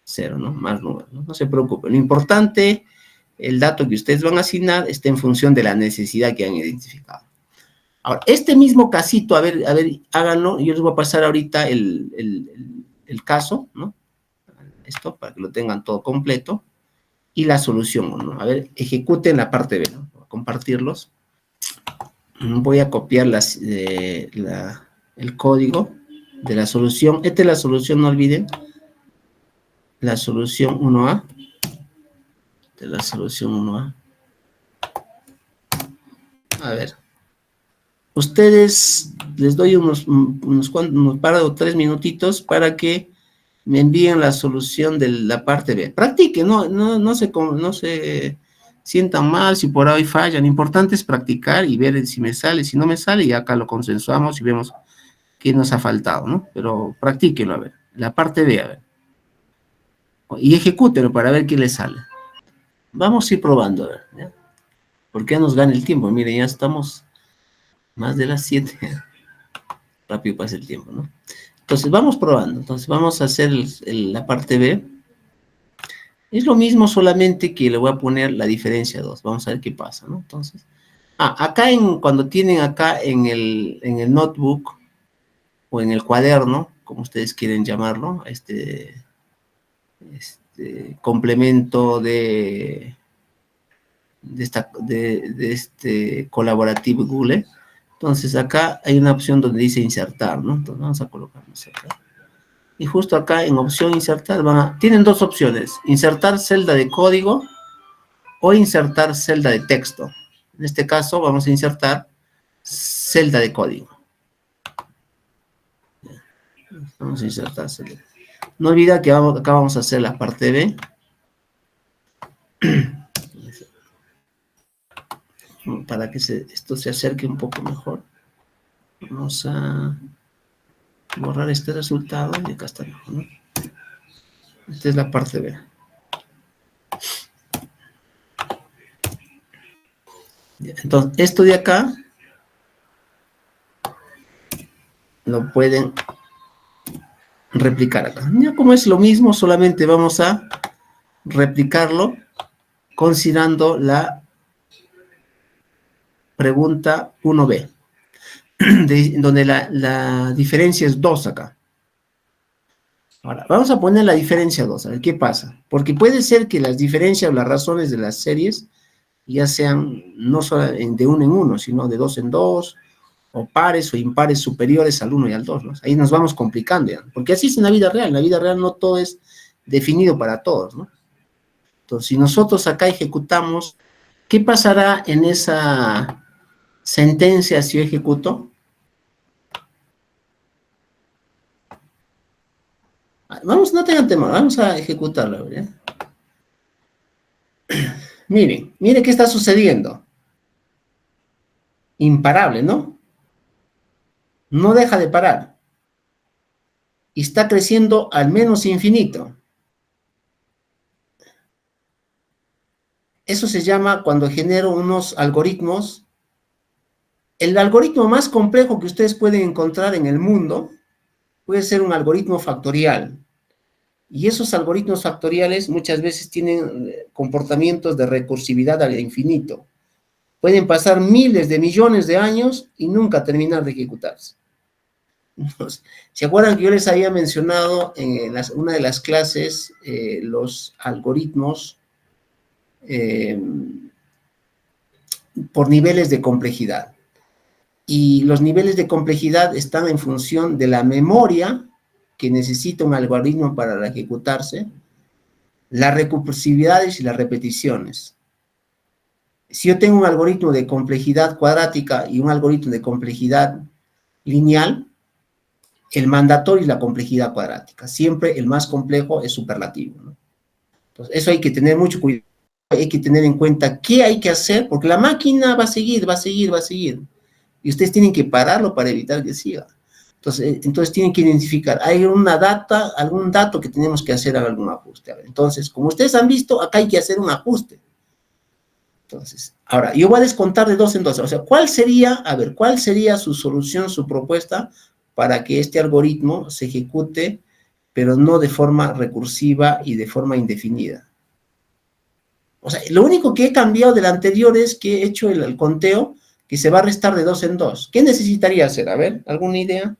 0, ¿no? Más números, ¿no? No se preocupen. Lo importante, el dato que ustedes van a asignar está en función de la necesidad que han identificado. Ahora, este mismo casito, a ver, háganlo. Yo les voy a pasar ahorita el caso, ¿no? Esto, para que lo tengan todo completo. Y la solución, ¿no? A ver, ejecuten la parte B, ¿no? Voy a compartirlos. Voy a copiar el código de la solución. Esta es la solución, no olviden. La solución 1A. De la solución 1A. A ver. Ustedes, les doy unos 3 minutitos para que me envíen la solución de la parte B. Practiquen, no se sientan mal si por ahí fallan. Lo importante es practicar y ver si me sale. Si no me sale, y acá lo consensuamos y vemos qué nos ha faltado, ¿no? Pero practíquenlo, a ver. La parte B, a ver. Y ejecútenlo para ver qué les sale. Vamos a ir probando, a ver, ¿ya? Porque ya nos gana el tiempo. Miren, ya estamos más de las 7. Rápido pasa el tiempo, ¿no? Entonces, vamos probando. Entonces, vamos a hacer la parte B. Es lo mismo, solamente que le voy a poner la diferencia 2. Vamos a ver qué pasa, ¿no? Entonces, acá cuando tienen acá en el notebook o en el cuaderno, como ustedes quieren llamarlo, complemento de este colaborativo Google. Entonces, acá hay una opción donde dice insertar, ¿no? Entonces, vamos a colocarnos acá. Y justo acá en opción insertar, tienen dos opciones: insertar celda de código o insertar celda de texto. En este caso, vamos a insertar celda de código. Vamos a insertar celda. No olvida que acá vamos a hacer la parte B. Para que esto se acerque un poco mejor. Vamos a borrar este resultado y acá está mejor, ¿no? Esta es la parte B. Entonces, esto de acá lo pueden replicar acá. Ya como es lo mismo, solamente vamos a replicarlo considerando la pregunta 1B, donde la diferencia es 2 acá. Ahora, vamos a poner la diferencia 2, a ver qué pasa. Porque puede ser que las diferencias o las razones de las series ya sean no solo de uno en uno, sino de dos en dos, o pares o impares superiores al 1 y al 2, ¿no? Ahí nos vamos complicando ya, porque así es en la vida real no todo es definido para todos, ¿no? Entonces, si nosotros acá ejecutamos, ¿qué pasará en esa sentencia si yo ejecuto? Vamos, no tengan temor, vamos a ejecutarla, ¿verdad? Miren qué está sucediendo. Imparable, ¿no? No deja de parar. Y está creciendo al menos infinito. Eso se llama cuando genero unos algoritmos. El algoritmo más complejo que ustedes pueden encontrar en el mundo puede ser un algoritmo factorial. Y esos algoritmos factoriales muchas veces tienen comportamientos de recursividad al infinito. Pueden pasar miles de millones de años y nunca terminar de ejecutarse. ¿Se acuerdan que yo les había mencionado en una de las clases los algoritmos por niveles de complejidad? Y los niveles de complejidad están en función de la memoria que necesita un algoritmo para ejecutarse, las recursividades y las repeticiones. Si yo tengo un algoritmo de complejidad cuadrática y un algoritmo de complejidad lineal, el mandatorio es la complejidad cuadrática. Siempre el más complejo es superlativo, ¿no? Entonces, eso hay que tener mucho cuidado. Hay que tener en cuenta qué hay que hacer, porque la máquina va a seguir, va a seguir, va a seguir. Y ustedes tienen que pararlo para evitar que siga. Entonces tienen que identificar, hay una data, algún dato que tenemos que hacer algún ajuste. A ver, entonces, como ustedes han visto, acá hay que hacer un ajuste. Entonces, ahora, yo voy a descontar de dos en dos. O sea, ¿cuál sería su solución, su propuesta para que este algoritmo se ejecute, pero no de forma recursiva y de forma indefinida? O sea, lo único que he cambiado del anterior es que he hecho el conteo que se va a restar de dos en dos. ¿Qué necesitaría hacer? A ver, ¿alguna idea?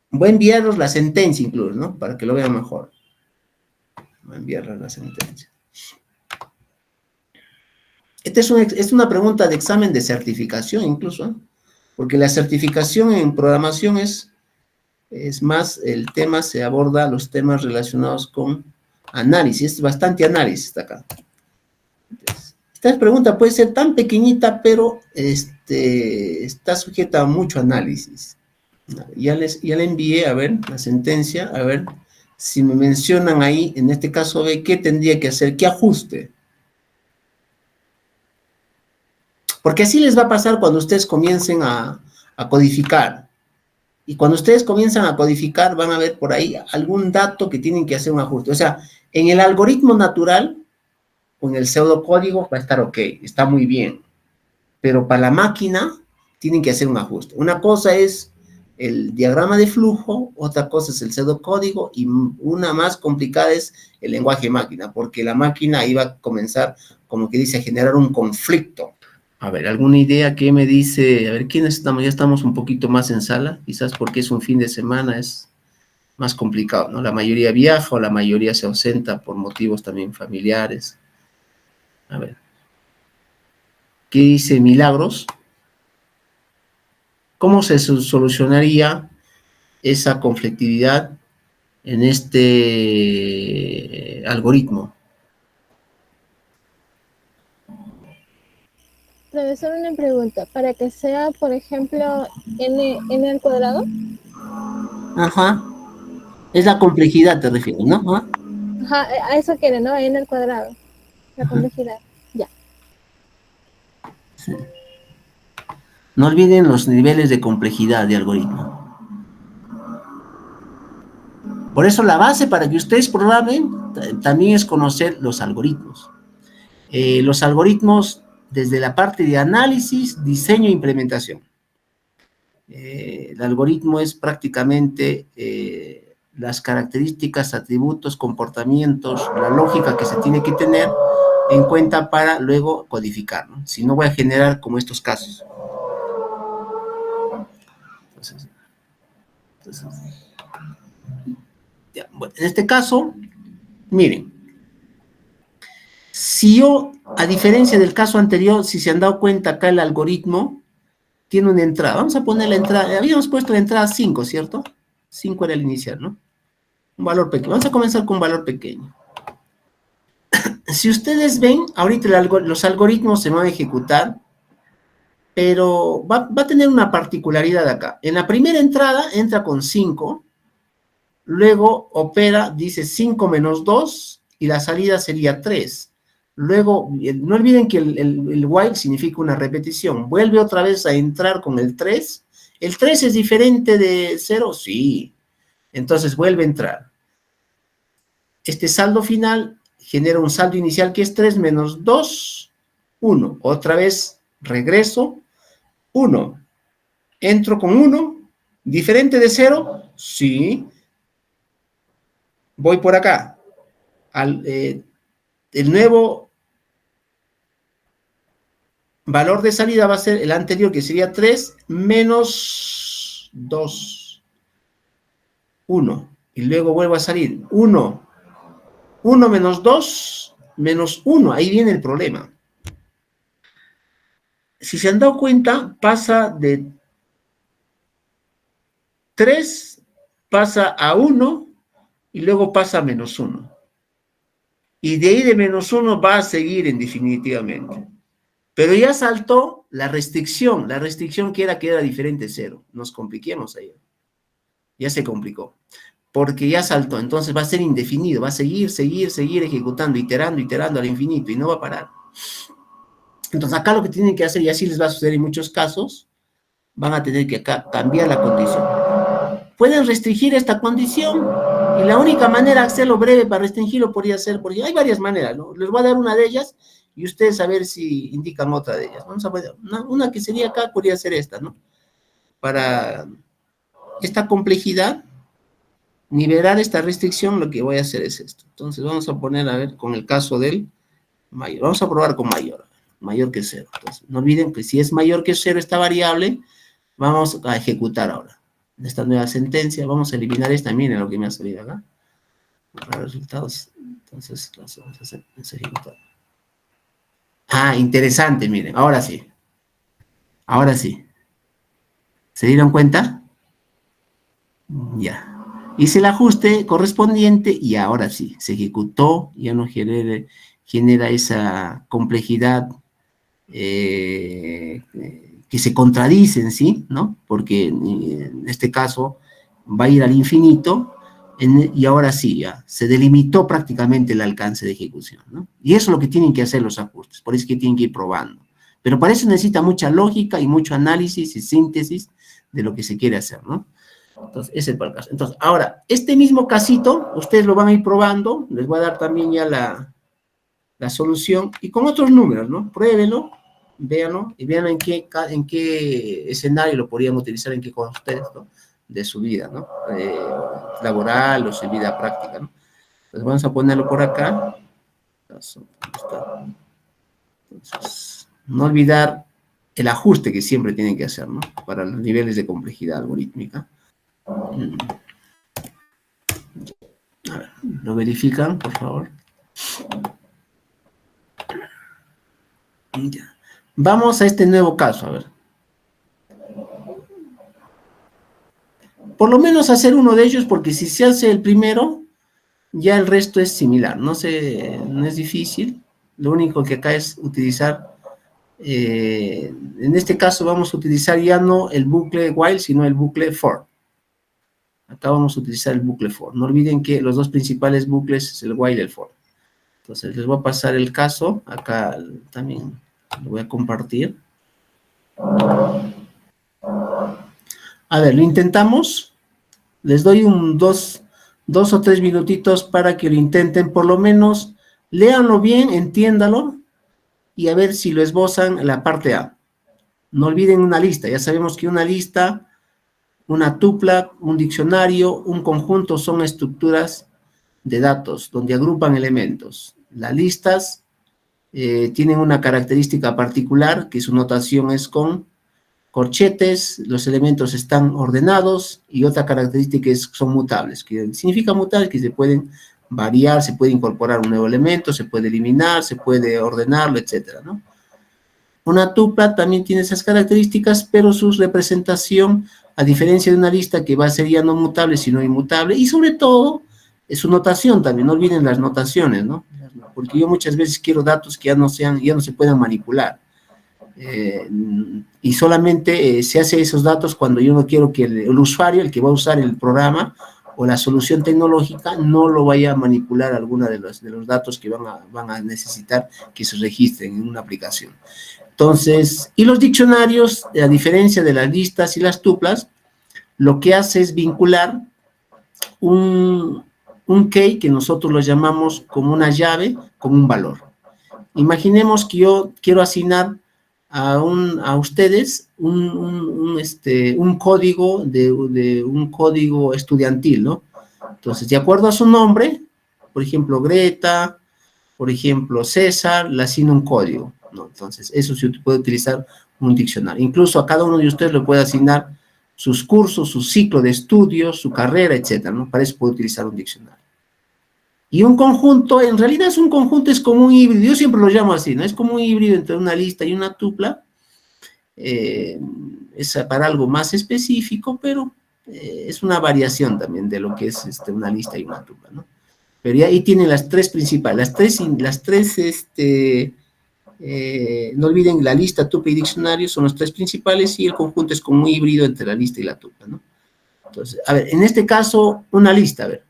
Voy a enviarlos la sentencia incluso, ¿no? Para que lo vean mejor. Voy a enviarles la sentencia. Esta es una pregunta de examen de certificación incluso, ¿eh? Porque la certificación en programación es más, el tema se aborda los temas relacionados con análisis, es bastante análisis está acá. Entonces, esta pregunta puede ser tan pequeñita, pero está sujeta a mucho análisis. Ya le envié, a ver, la sentencia, a ver si me mencionan ahí, en este caso B, qué tendría que hacer, qué ajuste. Porque así les va a pasar cuando ustedes comiencen a codificar. Y cuando ustedes comienzan a codificar, van a ver por ahí algún dato que tienen que hacer un ajuste. O sea, en el algoritmo natural, con el pseudocódigo, va a estar ok, está muy bien. Pero para la máquina, tienen que hacer un ajuste. Una cosa es el diagrama de flujo, otra cosa es el pseudocódigo, y una más complicada es el lenguaje máquina, porque la máquina iba a comenzar, como que dice, a generar un conflicto. A ver, ¿alguna idea que me dice? A ver, ¿quiénes estamos? Ya estamos un poquito más en sala, quizás porque es un fin de semana, es más complicado, ¿no? La mayoría viaja o la mayoría se ausenta por motivos también familiares. A ver. ¿Qué dice Milagros? ¿Cómo se solucionaría esa conflictividad en este algoritmo? Profesor, una pregunta. Para que sea, por ejemplo, n al cuadrado. Ajá. Es la complejidad, te refieres, ¿no? ¿Ah? Ajá, a eso quiere, ¿no? N al cuadrado. La complejidad. Ya. Sí. No olviden los niveles de complejidad de algoritmo. Por eso la base para que ustedes programen también es conocer los algoritmos. Los algoritmos desde la parte de análisis, diseño e implementación. El algoritmo es prácticamente las características, atributos, comportamientos, la lógica que se tiene que tener en cuenta para luego codificar, ¿no? Si no, voy a generar como estos casos. Entonces, ya, bueno, en este caso, miren, Si yo, a diferencia del caso anterior, si se han dado cuenta acá el algoritmo tiene una entrada. Vamos a poner la entrada, habíamos puesto la entrada 5, ¿cierto? 5 era el inicial, ¿no? Un valor pequeño. Vamos a comenzar con un valor pequeño. Si ustedes ven, ahorita los algoritmos se van a ejecutar, pero va a tener una particularidad acá. En la primera entrada entra con 5, luego opera, dice 5 menos 2, y la salida sería 3. Luego, no olviden que el while significa una repetición. Vuelve otra vez a entrar con el 3. ¿El 3 es diferente de 0? Sí. Entonces vuelve a entrar. Este saldo final genera un saldo inicial que es 3 menos 2, 1. Otra vez regreso, 1. Entro con 1. ¿Diferente de 0? Sí. Voy por acá. El nuevo valor de salida va a ser el anterior, que sería 3 menos 2, 1. Y luego vuelvo a salir, 1. 1 menos 2, menos 1. Ahí viene el problema. Si se han dado cuenta, pasa de 3, pasa a 1, y luego pasa a menos 1. Y de ahí de menos 1 va a seguir indefinitivamente. Pero ya saltó la restricción que era diferente de 0. Nos compliquemos ahí. Ya se complicó. Porque ya saltó, entonces va a ser indefinido, va a seguir ejecutando, iterando al infinito y no va a parar. Entonces acá lo que tienen que hacer, y así les va a suceder en muchos casos, van a tener que acá cambiar la condición. Pueden restringir esta condición y la única manera de hacerlo breve para restringirlo podría ser, porque hay varias maneras, ¿no? Les voy a dar una de ellas y ustedes a ver si indican otra de ellas. Vamos a ver, una que sería acá podría ser esta, ¿no? Para esta complejidad, nivelar esta restricción, lo que voy a hacer es esto. Entonces vamos a poner, a ver, con el caso del mayor. Vamos a probar con mayor que 0. Entonces, no olviden que si es mayor que 0 esta variable, vamos a ejecutar ahora. Esta nueva sentencia, vamos a eliminar esta, miren lo que me ha salido acá. Los resultados, entonces, los vamos a ejecutar. Ah, interesante, miren, ahora sí. Ahora sí. ¿Se dieron cuenta? Ya. Hice el ajuste correspondiente y ahora sí, se ejecutó, ya no genera esa complejidad que se contradicen, ¿sí? ¿No? Porque en este caso va a ir al infinito y ahora sí, ya se delimitó prácticamente el alcance de ejecución, ¿no? Y eso es lo que tienen que hacer los ajustes, por eso es que tienen que ir probando. Pero para eso necesita mucha lógica y mucho análisis y síntesis de lo que se quiere hacer, ¿no? Entonces, ese es el caso. Entonces, ahora, este mismo casito, ustedes lo van a ir probando, les voy a dar también ya la solución, y con otros números, ¿no? Pruébenlo, véanlo, y vean en qué escenario lo podrían utilizar, en qué contexto de su vida, ¿no? Laboral o su vida práctica, ¿no? Entonces, vamos a ponerlo por acá. Entonces, no olvidar el ajuste que siempre tienen que hacer, ¿no? Para los niveles de complejidad algorítmica. A ver, ¿lo verifican, por favor? Ya. Vamos a este nuevo caso, a ver. Por lo menos hacer uno de ellos, porque si se hace el primero, ya el resto es similar. No es difícil. Lo único que acá es utilizar, en este caso vamos a utilizar ya no el bucle while, sino el bucle for. Acá vamos a utilizar el bucle for. No olviden que los dos principales bucles es el while y el for. Entonces les voy a pasar el caso. Acá también lo voy a compartir. A ver, lo intentamos. Les doy dos o 3 minutitos para que lo intenten. Por lo menos, léanlo bien, entiéndalo, y a ver si lo esbozan en la parte A. No olviden una lista. Ya sabemos que una lista, una tupla, un diccionario, un conjunto son estructuras de datos donde agrupan elementos. Las listas tienen una característica particular, que su notación es con corchetes, los elementos están ordenados, y otra característica es son mutables, que significa mutables, que se pueden variar, se puede incorporar un nuevo elemento, se puede eliminar, se puede ordenarlo, etcétera, ¿no? Una tupla también tiene esas características, pero su representación, a diferencia de una lista que va a ser ya no mutable, sino inmutable, y sobre todo, su notación también, no olviden las notaciones, ¿no? Porque yo muchas veces quiero datos que ya no se puedan manipular. Y solamente se hace esos datos cuando yo no quiero que el usuario, el que va a usar el programa o la solución tecnológica, no lo vaya a manipular alguna de los datos que van a necesitar que se registren en una aplicación. Entonces, y los diccionarios, a diferencia de las listas y las tuplas, lo que hace es vincular un key que nosotros lo llamamos como una llave con un valor. Imaginemos que yo quiero asignar a ustedes un código un código estudiantil, ¿no? Entonces, de acuerdo a su nombre, por ejemplo, Greta, por ejemplo, César, le asigno un código, ¿no? Entonces, eso se puede utilizar un diccionario. Incluso a cada uno de ustedes le puede asignar sus cursos, su ciclo de estudios, su carrera, etcétera, ¿no? Para eso puede utilizar un diccionario. Y un conjunto, en realidad es un conjunto, es como un híbrido, yo siempre lo llamo así, ¿no? Es como un híbrido entre una lista y una tupla, es para algo más específico, pero es una variación también de lo que es una lista y una tupla, ¿no? Pero ya ahí tienen las tres principales, no olviden, la lista, tupla y diccionario son los tres principales, y el conjunto es como un híbrido entre la lista y la tupla, ¿no? Entonces, a ver, en este caso, una lista, a ver,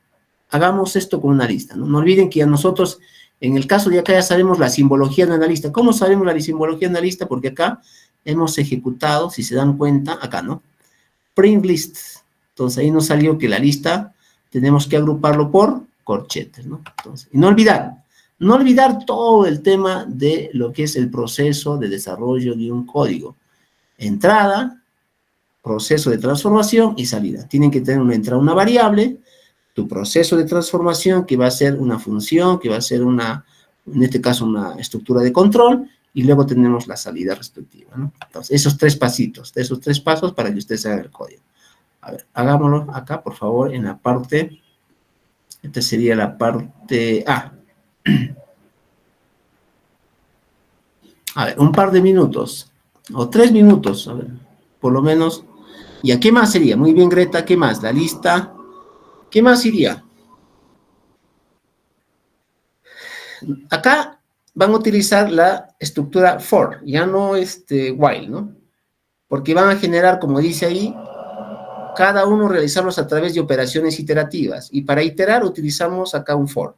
hagamos esto con una lista, ¿no? No olviden que a nosotros, en el caso de acá, ya sabemos la simbología de una lista. ¿Cómo sabemos la simbología de una lista? Porque acá hemos ejecutado, si se dan cuenta, acá, ¿no? Print list. Entonces, ahí nos salió que la lista tenemos que agruparlo por corchetes, ¿no? Entonces, y no olvidar todo el tema de lo que es el proceso de desarrollo de un código. Entrada, proceso de transformación y salida. Tienen que tener una entrada, una variable, tu proceso de transformación, que va a ser una función, que va a ser en este caso, una estructura de control, y luego tenemos la salida respectiva, ¿no? Entonces, esos tres pasos para que ustedes hagan el código. A ver, hagámoslo acá, por favor, en la parte, esta sería la parte A. A ver, un par de minutos, o 3 minutos, a ver, por lo menos. ¿Y a qué más sería? Muy bien, Greta, ¿qué más? La lista. ¿Qué más iría? Acá van a utilizar la estructura for, ya no while, ¿no? Porque van a generar, como dice ahí, cada uno realizarlos a través de operaciones iterativas. Y para iterar utilizamos acá un for.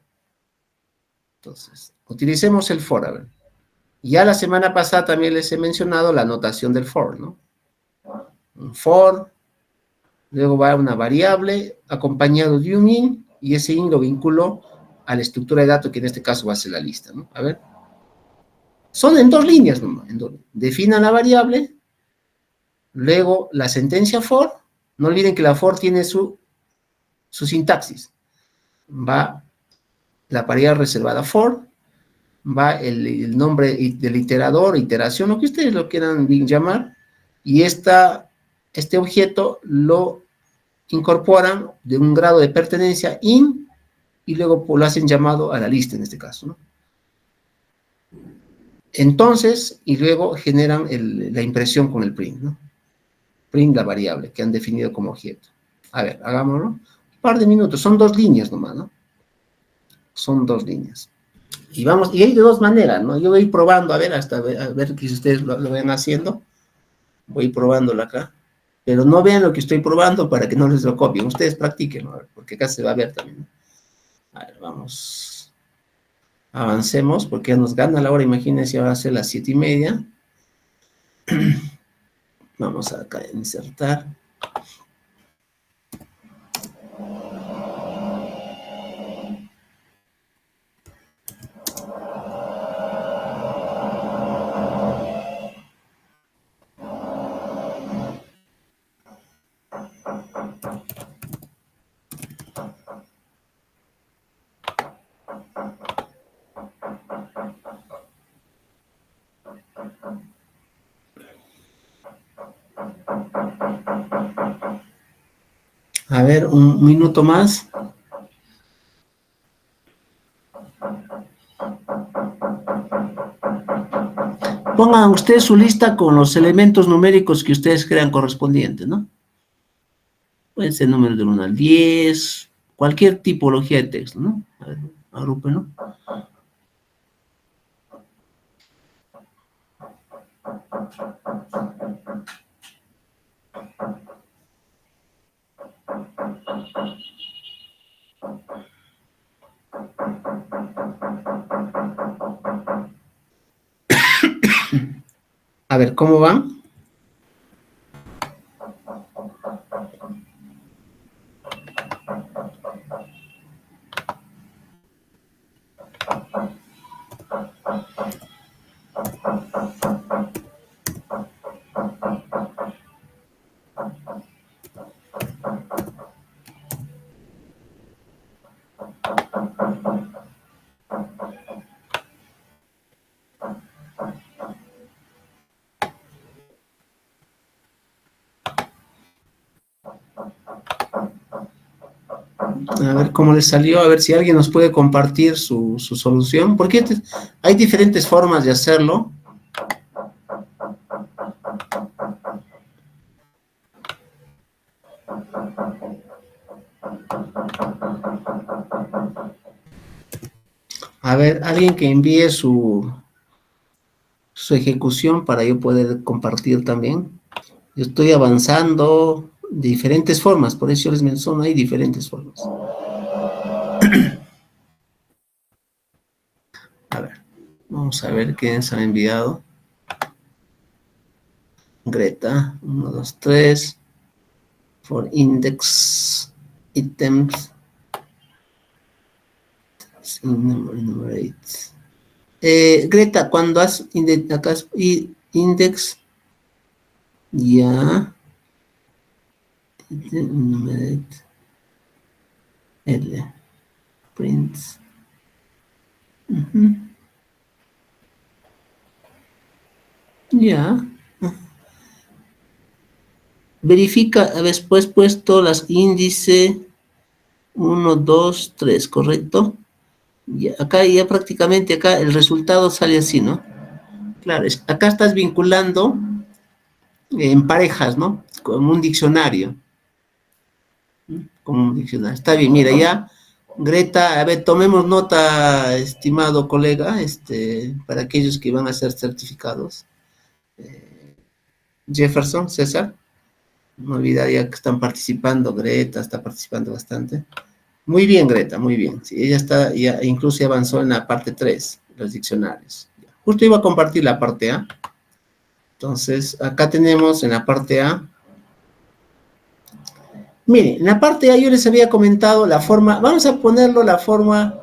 Entonces, utilicemos el for, a ver. Ya la semana pasada también les he mencionado la notación del for, ¿no? Un for, luego va una variable acompañado de un in, y ese in lo vinculo a la estructura de datos, que en este caso va a ser la lista, ¿no? A ver. Son en 2 líneas nomás. Definan la variable, luego la sentencia for. No olviden que la for tiene su sintaxis. Va la variable reservada for, va el nombre del iterador, iteración, lo que ustedes lo quieran llamar, y este objeto lo incorporan de un grado de pertenencia in, y luego lo hacen llamado a la lista en este caso, ¿no? Entonces, y luego generan la impresión con el print, ¿no? Print la variable que han definido como objeto. A ver, hagámoslo. Un par de minutos, son 2 líneas nomás, ¿no? Son 2 líneas. Y hay de 2 maneras, ¿no? Yo voy a ir probando, a ver que si ustedes lo ven haciendo. Voy a ir probándolo acá. Pero no vean lo que estoy probando para que no les lo copien. Ustedes practiquen, ¿no? Porque acá se va a ver también, ¿no? A ver, vamos. Avancemos, porque ya nos gana la hora. Imagínense, va a ser las 7:30. Vamos acá a insertar. A ver, un minuto más. pongan ustedes su lista con los elementos numéricos que ustedes crean correspondientes, ¿no? Pueden ser números del 1 al 10, cualquier tipología de texto, ¿no? A ver, agrúpenlo. A ver, ¿cómo van? A ver cómo les salió, a ver si alguien nos puede compartir su solución, porque hay diferentes formas de hacerlo. A ver, alguien que envíe su ejecución para yo poder compartir también. Yo estoy avanzando de diferentes formas, por eso yo les menciono, hay diferentes formas. A ver, vamos a ver quiénes han enviado. Greta, 1, 2, 3. For index items. Enumerate. Greta, cuando has acá index, ya. Enumerate. L. Prints. Ya. Verifica, después puesto las índice 1, 2, 3, ¿correcto? Ya, acá ya prácticamente, acá el resultado sale así, ¿no? Claro, acá estás vinculando en parejas, ¿no? Como un diccionario. Como un diccionario. Está bien, mira, ya, Greta, a ver, tomemos nota, estimado colega, para aquellos que van a ser certificados. Jefferson, César. No olvidaría que están participando, Greta está participando bastante. Muy bien, Greta, muy bien. Sí, ella está, ya, incluso avanzó en la parte 3, los diccionarios. Justo iba a compartir la parte A. Entonces, acá tenemos en la parte A. Miren, en la parte A yo les había comentado la forma, vamos a ponerlo la forma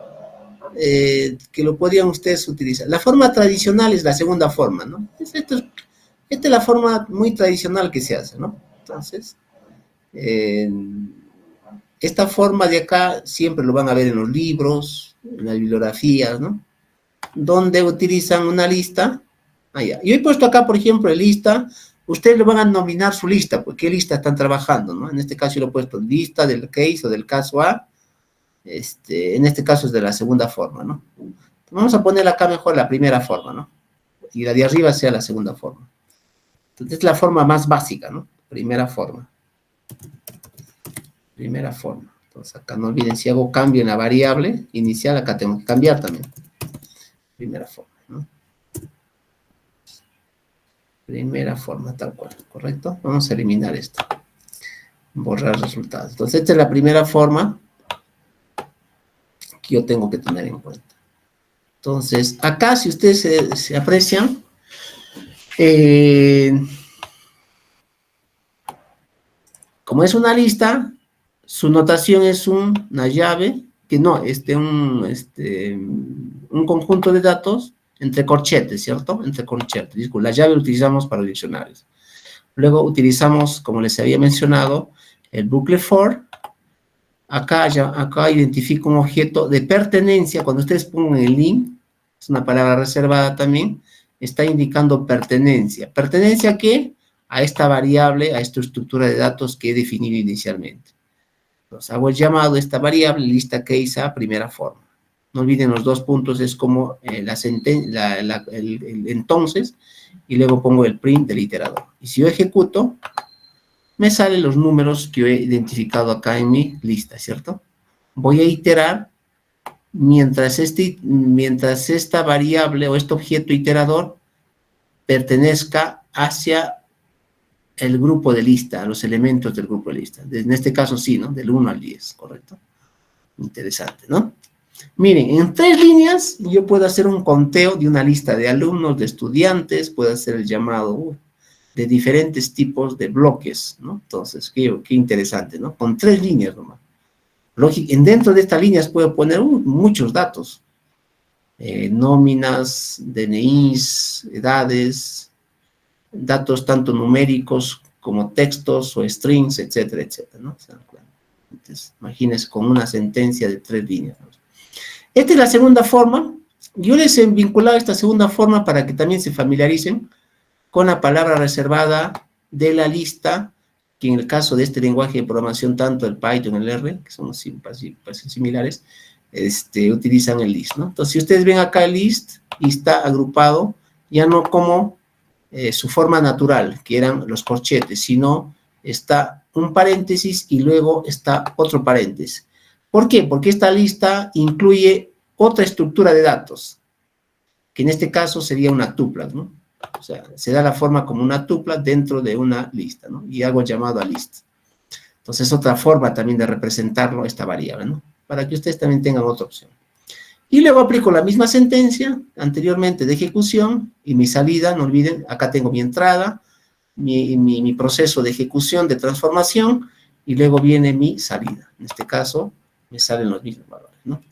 que lo podrían ustedes utilizar. La forma tradicional es la segunda forma, ¿no? Esta es la forma muy tradicional que se hace, ¿no? Entonces, esta forma de acá siempre lo van a ver en los libros, en las bibliografías, ¿no? Donde utilizan una lista. Yo he puesto acá, por ejemplo, lista. Ustedes le van a nominar su lista, porque qué lista están trabajando, ¿no? En este caso yo lo he puesto lista del case o del caso A. En este caso es de la segunda forma, ¿no? Vamos a poner acá mejor la primera forma, ¿no? Y la de arriba sea la segunda forma. Entonces es la forma más básica, ¿no? Primera forma. Primera forma. Entonces acá no olviden, si hago cambio en la variable inicial, acá tengo que cambiar también. Primera forma, ¿no? Primera forma, tal cual, ¿correcto? Vamos a eliminar esto. Borrar resultados. Entonces esta es la primera forma que yo tengo que tener en cuenta. Entonces, acá si ustedes se aprecian, como es una lista, su notación es una llave, que no, un conjunto de datos entre corchetes, ¿cierto? Entre corchetes. Disculpe, la llave la utilizamos para los diccionarios. Luego utilizamos, como les había mencionado, el bucle for. Acá identifico un objeto de pertenencia. Cuando ustedes pongan el link, es una palabra reservada también, está indicando pertenencia. ¿Pertenencia a qué? A esta variable, a esta estructura de datos que he definido inicialmente. Entonces, hago el llamado a esta variable, lista case a primera forma. No olviden los dos puntos, es como el entonces, y luego pongo el print del iterador. Y si yo ejecuto, me salen los números que yo he identificado acá en mi lista, ¿cierto? Voy a iterar mientras esta variable o este objeto iterador pertenezca hacia el grupo de lista, a los elementos del grupo de lista. En este caso sí, ¿no? Del 1 al 10, ¿correcto? Interesante, ¿no? Miren, en 3 líneas yo puedo hacer un conteo de una lista de alumnos, de estudiantes, puedo hacer el llamado de diferentes tipos de bloques, ¿no? Entonces, qué interesante, ¿no? Con 3 líneas nomás. Dentro de estas líneas puedo poner muchos datos. Nóminas, DNIs, edades, datos tanto numéricos como textos o strings, etcétera, etcétera, ¿no? Entonces, imagínense con una sentencia de 3 líneas, ¿no? Esta es la segunda forma. Yo les he vinculado esta segunda forma para que también se familiaricen con la palabra reservada de la lista, que en el caso de este lenguaje de programación, tanto el Python y el R, que son similares, utilizan el list, ¿no? Entonces, si ustedes ven acá el list, y está agrupado, ya no como su forma natural, que eran los corchetes, sino está un paréntesis y luego está otro paréntesis. ¿Por qué? Porque esta lista incluye otra estructura de datos, que en este caso sería una tupla, ¿no? O sea, se da la forma como una tupla dentro de una lista, ¿no? Y hago el llamado a list. Entonces, otra forma también de representarlo, esta variable, ¿no? Para que ustedes también tengan otra opción. Y luego aplico la misma sentencia anteriormente de ejecución y mi salida, no olviden, acá tengo mi entrada, mi proceso de ejecución, de transformación, y luego viene mi salida. En este caso, me salen los mismos valores, ¿no?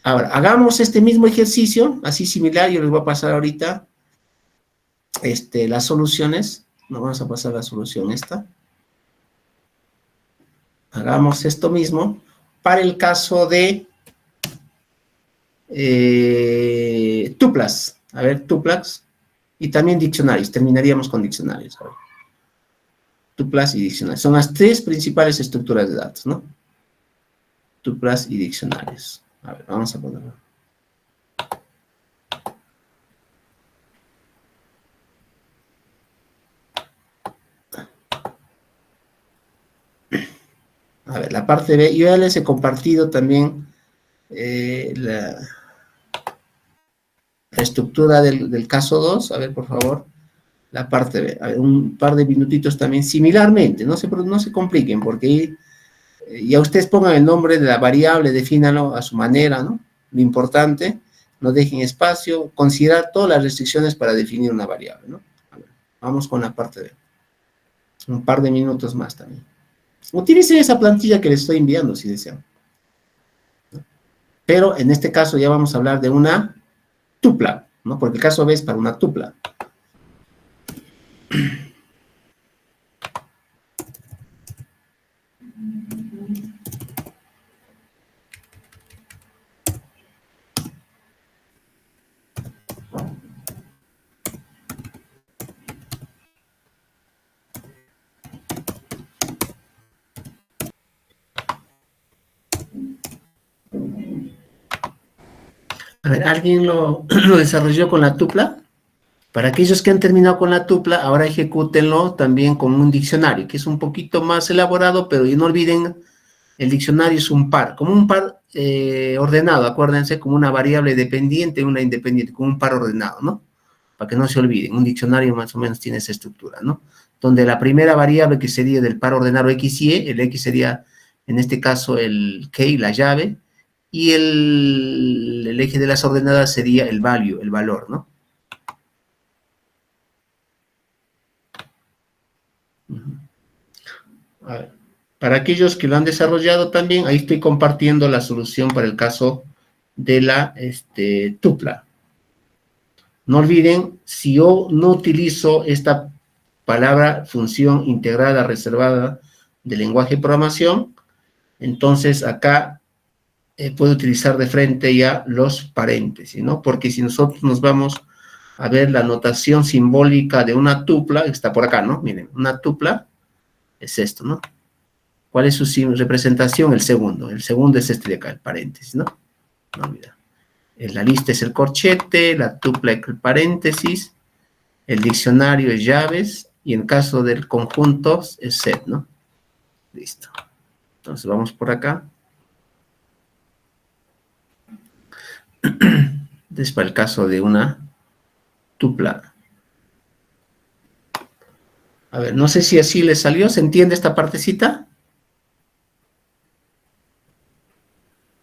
Ahora, hagamos este mismo ejercicio, así similar, yo les voy a pasar ahorita las soluciones. Nos vamos a pasar la solución esta. Hagamos esto mismo para el caso de tuplas. A ver, tuplas. Y también diccionarios. Terminaríamos con diccionarios. A ver. Tuplas y diccionarios. Son las 3 principales estructuras de datos, ¿no? Tuplas y diccionarios. A ver, vamos a ponerlo. A ver, la parte B. Yo ya les he compartido también la estructura del caso 2. A ver, por favor. La parte B. A ver, un par de minutitos también. Similarmente, no se compliquen, porque ya ustedes pongan el nombre de la variable, defínanlo a su manera, ¿no? Lo importante, no dejen espacio, considerar todas las restricciones para definir una variable, ¿no? A ver, vamos con la parte B. Un par de minutos más también. Utilicen esa plantilla que les estoy enviando, si desean. Pero en este caso ya vamos a hablar de una tupla, ¿no? Porque el caso B es para una tupla. A ver, ¿alguien lo desarrolló con la tupla? Para aquellos que han terminado con la tupla, ahora ejecútenlo también con un diccionario, que es un poquito más elaborado, pero no olviden, el diccionario es un par, como un par ordenado, acuérdense, como una variable dependiente y una independiente, como un par ordenado, ¿no? Para que no se olviden, un diccionario más o menos tiene esa estructura, ¿no? Donde la primera variable que sería del par ordenado X y Y, el X sería, en este caso, el key, la llave, y el eje de las ordenadas sería el value, el valor, ¿no? A ver, para aquellos que lo han desarrollado también, ahí estoy compartiendo la solución para el caso de la tupla. No olviden, si yo no utilizo esta palabra función integrada reservada del lenguaje de programación, entonces acá puedo utilizar de frente ya los paréntesis, ¿no? Porque si nosotros nos vamos a ver la notación simbólica de una tupla, está por acá, ¿no? Miren, una tupla es esto, ¿no? ¿Cuál es su representación? El segundo es este de acá, el paréntesis, ¿no? No olvidar. La lista es el corchete, la tupla es el paréntesis, el diccionario es llaves, y en caso del conjunto es set, ¿no? Listo. Entonces vamos por acá. Este es para el caso de una tupla. A ver, no sé si así le salió. ¿Se entiende esta partecita?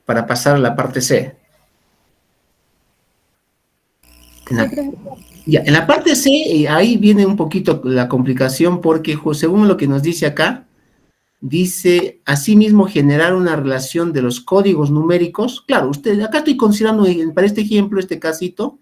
Para pasar a la parte C. En la parte C, ahí viene un poquito la complicación porque según lo que nos dice acá, dice, asimismo, generar una relación de los códigos numéricos. Claro, acá estoy considerando para este ejemplo, este casito,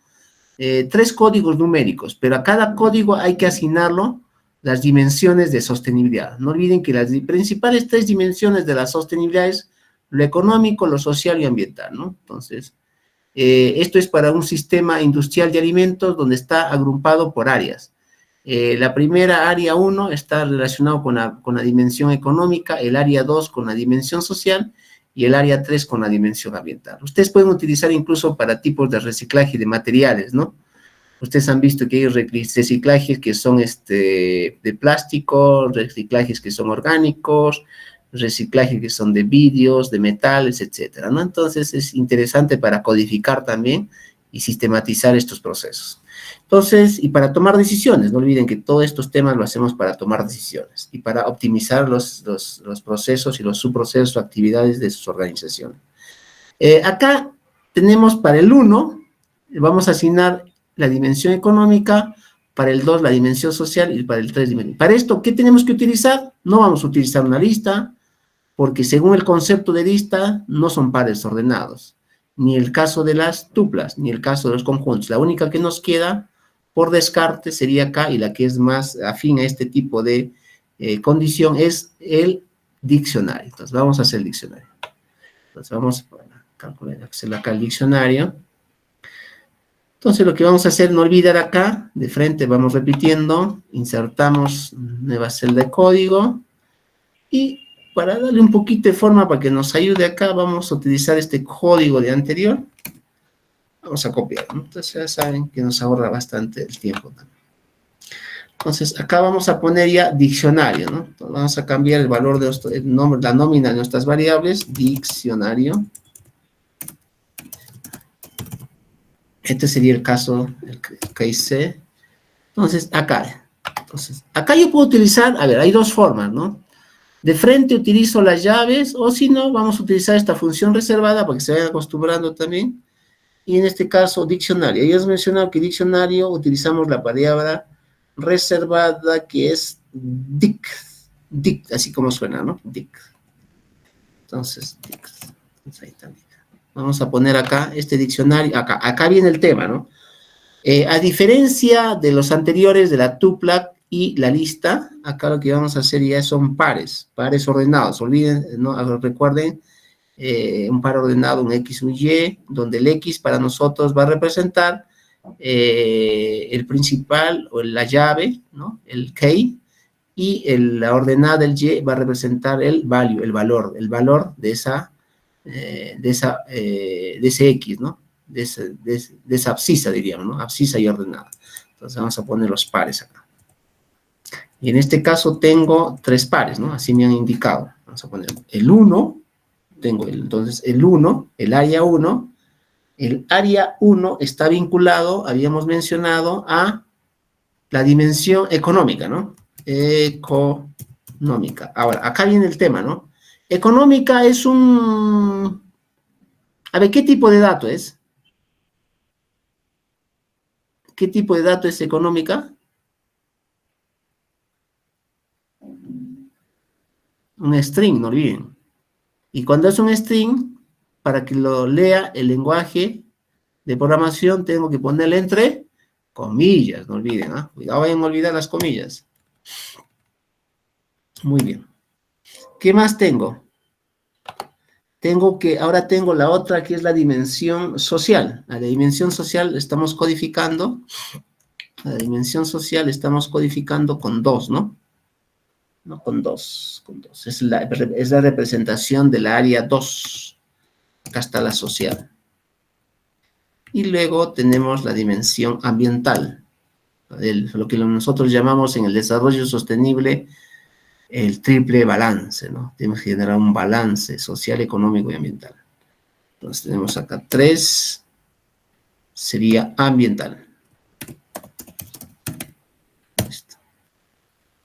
3 códigos numéricos, pero a cada código hay que asignarlo las dimensiones de sostenibilidad. No olviden que las principales 3 dimensiones de la sostenibilidad es lo económico, lo social y ambiental, ¿no? Entonces, esto es para un sistema industrial de alimentos donde está agrupado por áreas. La primera, área 1, está relacionado con la dimensión económica, el área 2 con la dimensión social y el área 3 con la dimensión ambiental. Ustedes pueden utilizar incluso para tipos de reciclaje de materiales, ¿no? Ustedes han visto que hay reciclajes que son de plástico, reciclajes que son orgánicos, reciclajes que son de vidrios, de metales, etcétera, ¿no? Entonces es interesante para codificar también y sistematizar estos procesos. Entonces, y para tomar decisiones, no olviden que todos estos temas lo hacemos para tomar decisiones y para optimizar los procesos y los subprocesos o actividades de sus organizaciones. Acá tenemos para el 1, vamos a asignar la dimensión económica, para el 2 la dimensión social y para el 3 dimensión. Para esto, ¿qué tenemos que utilizar? No vamos a utilizar una lista, porque según el concepto de lista, no son pares ordenados, ni el caso de las tuplas, ni el caso de los conjuntos. La única que nos queda, por descarte, sería acá, y la que es más afín a este tipo de condición, es el diccionario. Entonces, vamos a hacer el diccionario. Entonces, vamos a calcular, hacer acá el diccionario. Entonces, lo que vamos a hacer, no olvidar acá, de frente vamos repitiendo, insertamos nueva celda de código, y para darle un poquito de forma para que nos ayude acá, vamos a utilizar este código de anterior. Vamos a copiar, ¿no? Entonces ya saben que nos ahorra bastante el tiempo también. Entonces, acá vamos a poner ya diccionario, ¿no? Entonces, vamos a cambiar el valor de la nómina de nuestras variables, diccionario. Este sería el caso, el case C. Entonces, acá. Entonces, acá yo puedo utilizar, a ver, hay 2 formas, ¿no? De frente utilizo las llaves, o si no, vamos a utilizar esta función reservada para que se vayan acostumbrando también. Y en este caso, diccionario. Ya has mencionado que diccionario utilizamos la palabra reservada que es dic, así como suena, ¿no? Dic. Entonces, dic. Entonces, ahí también. Vamos a poner acá este diccionario, acá viene el tema, ¿no? A diferencia de los anteriores, de la tupla y la lista, acá lo que vamos a hacer ya son pares ordenados. Olviden, ¿no? Recuerden, un par ordenado, un X, un Y, donde el X para nosotros va a representar el principal o la llave, ¿no? El key, y la ordenada del Y va a representar el value, el valor de ese X, ¿no? De esa abscisa, diríamos, ¿no? Abscisa y ordenada. Entonces vamos a poner los pares acá. Y en este caso tengo 3 pares, ¿no? Así me han indicado. Vamos a poner el 1, tengo entonces el 1, el área 1. El área 1 está vinculado, habíamos mencionado, a la dimensión económica, ¿no? Económica. Ahora, acá viene el tema, ¿no? Económica es un... A ver, ¿qué tipo de dato es? ¿Qué tipo de dato es económica? Un string, no olviden. Y cuando es un string, para que lo lea el lenguaje de programación, tengo que ponerle entre comillas, no olviden, ¿ah? Cuidado, vayan a olvidar las comillas. Muy bien. ¿Qué más tengo? Ahora tengo la otra que es la dimensión social. A la dimensión social estamos codificando. La dimensión social estamos codificando con 2, ¿no? No, con 2. Es la representación del área 2. Acá está la social. Y luego tenemos la dimensión ambiental, lo que nosotros llamamos en el desarrollo sostenible el triple balance, ¿no? Tenemos que generar un balance social, económico y ambiental. Entonces tenemos acá 3, sería ambiental. Listo.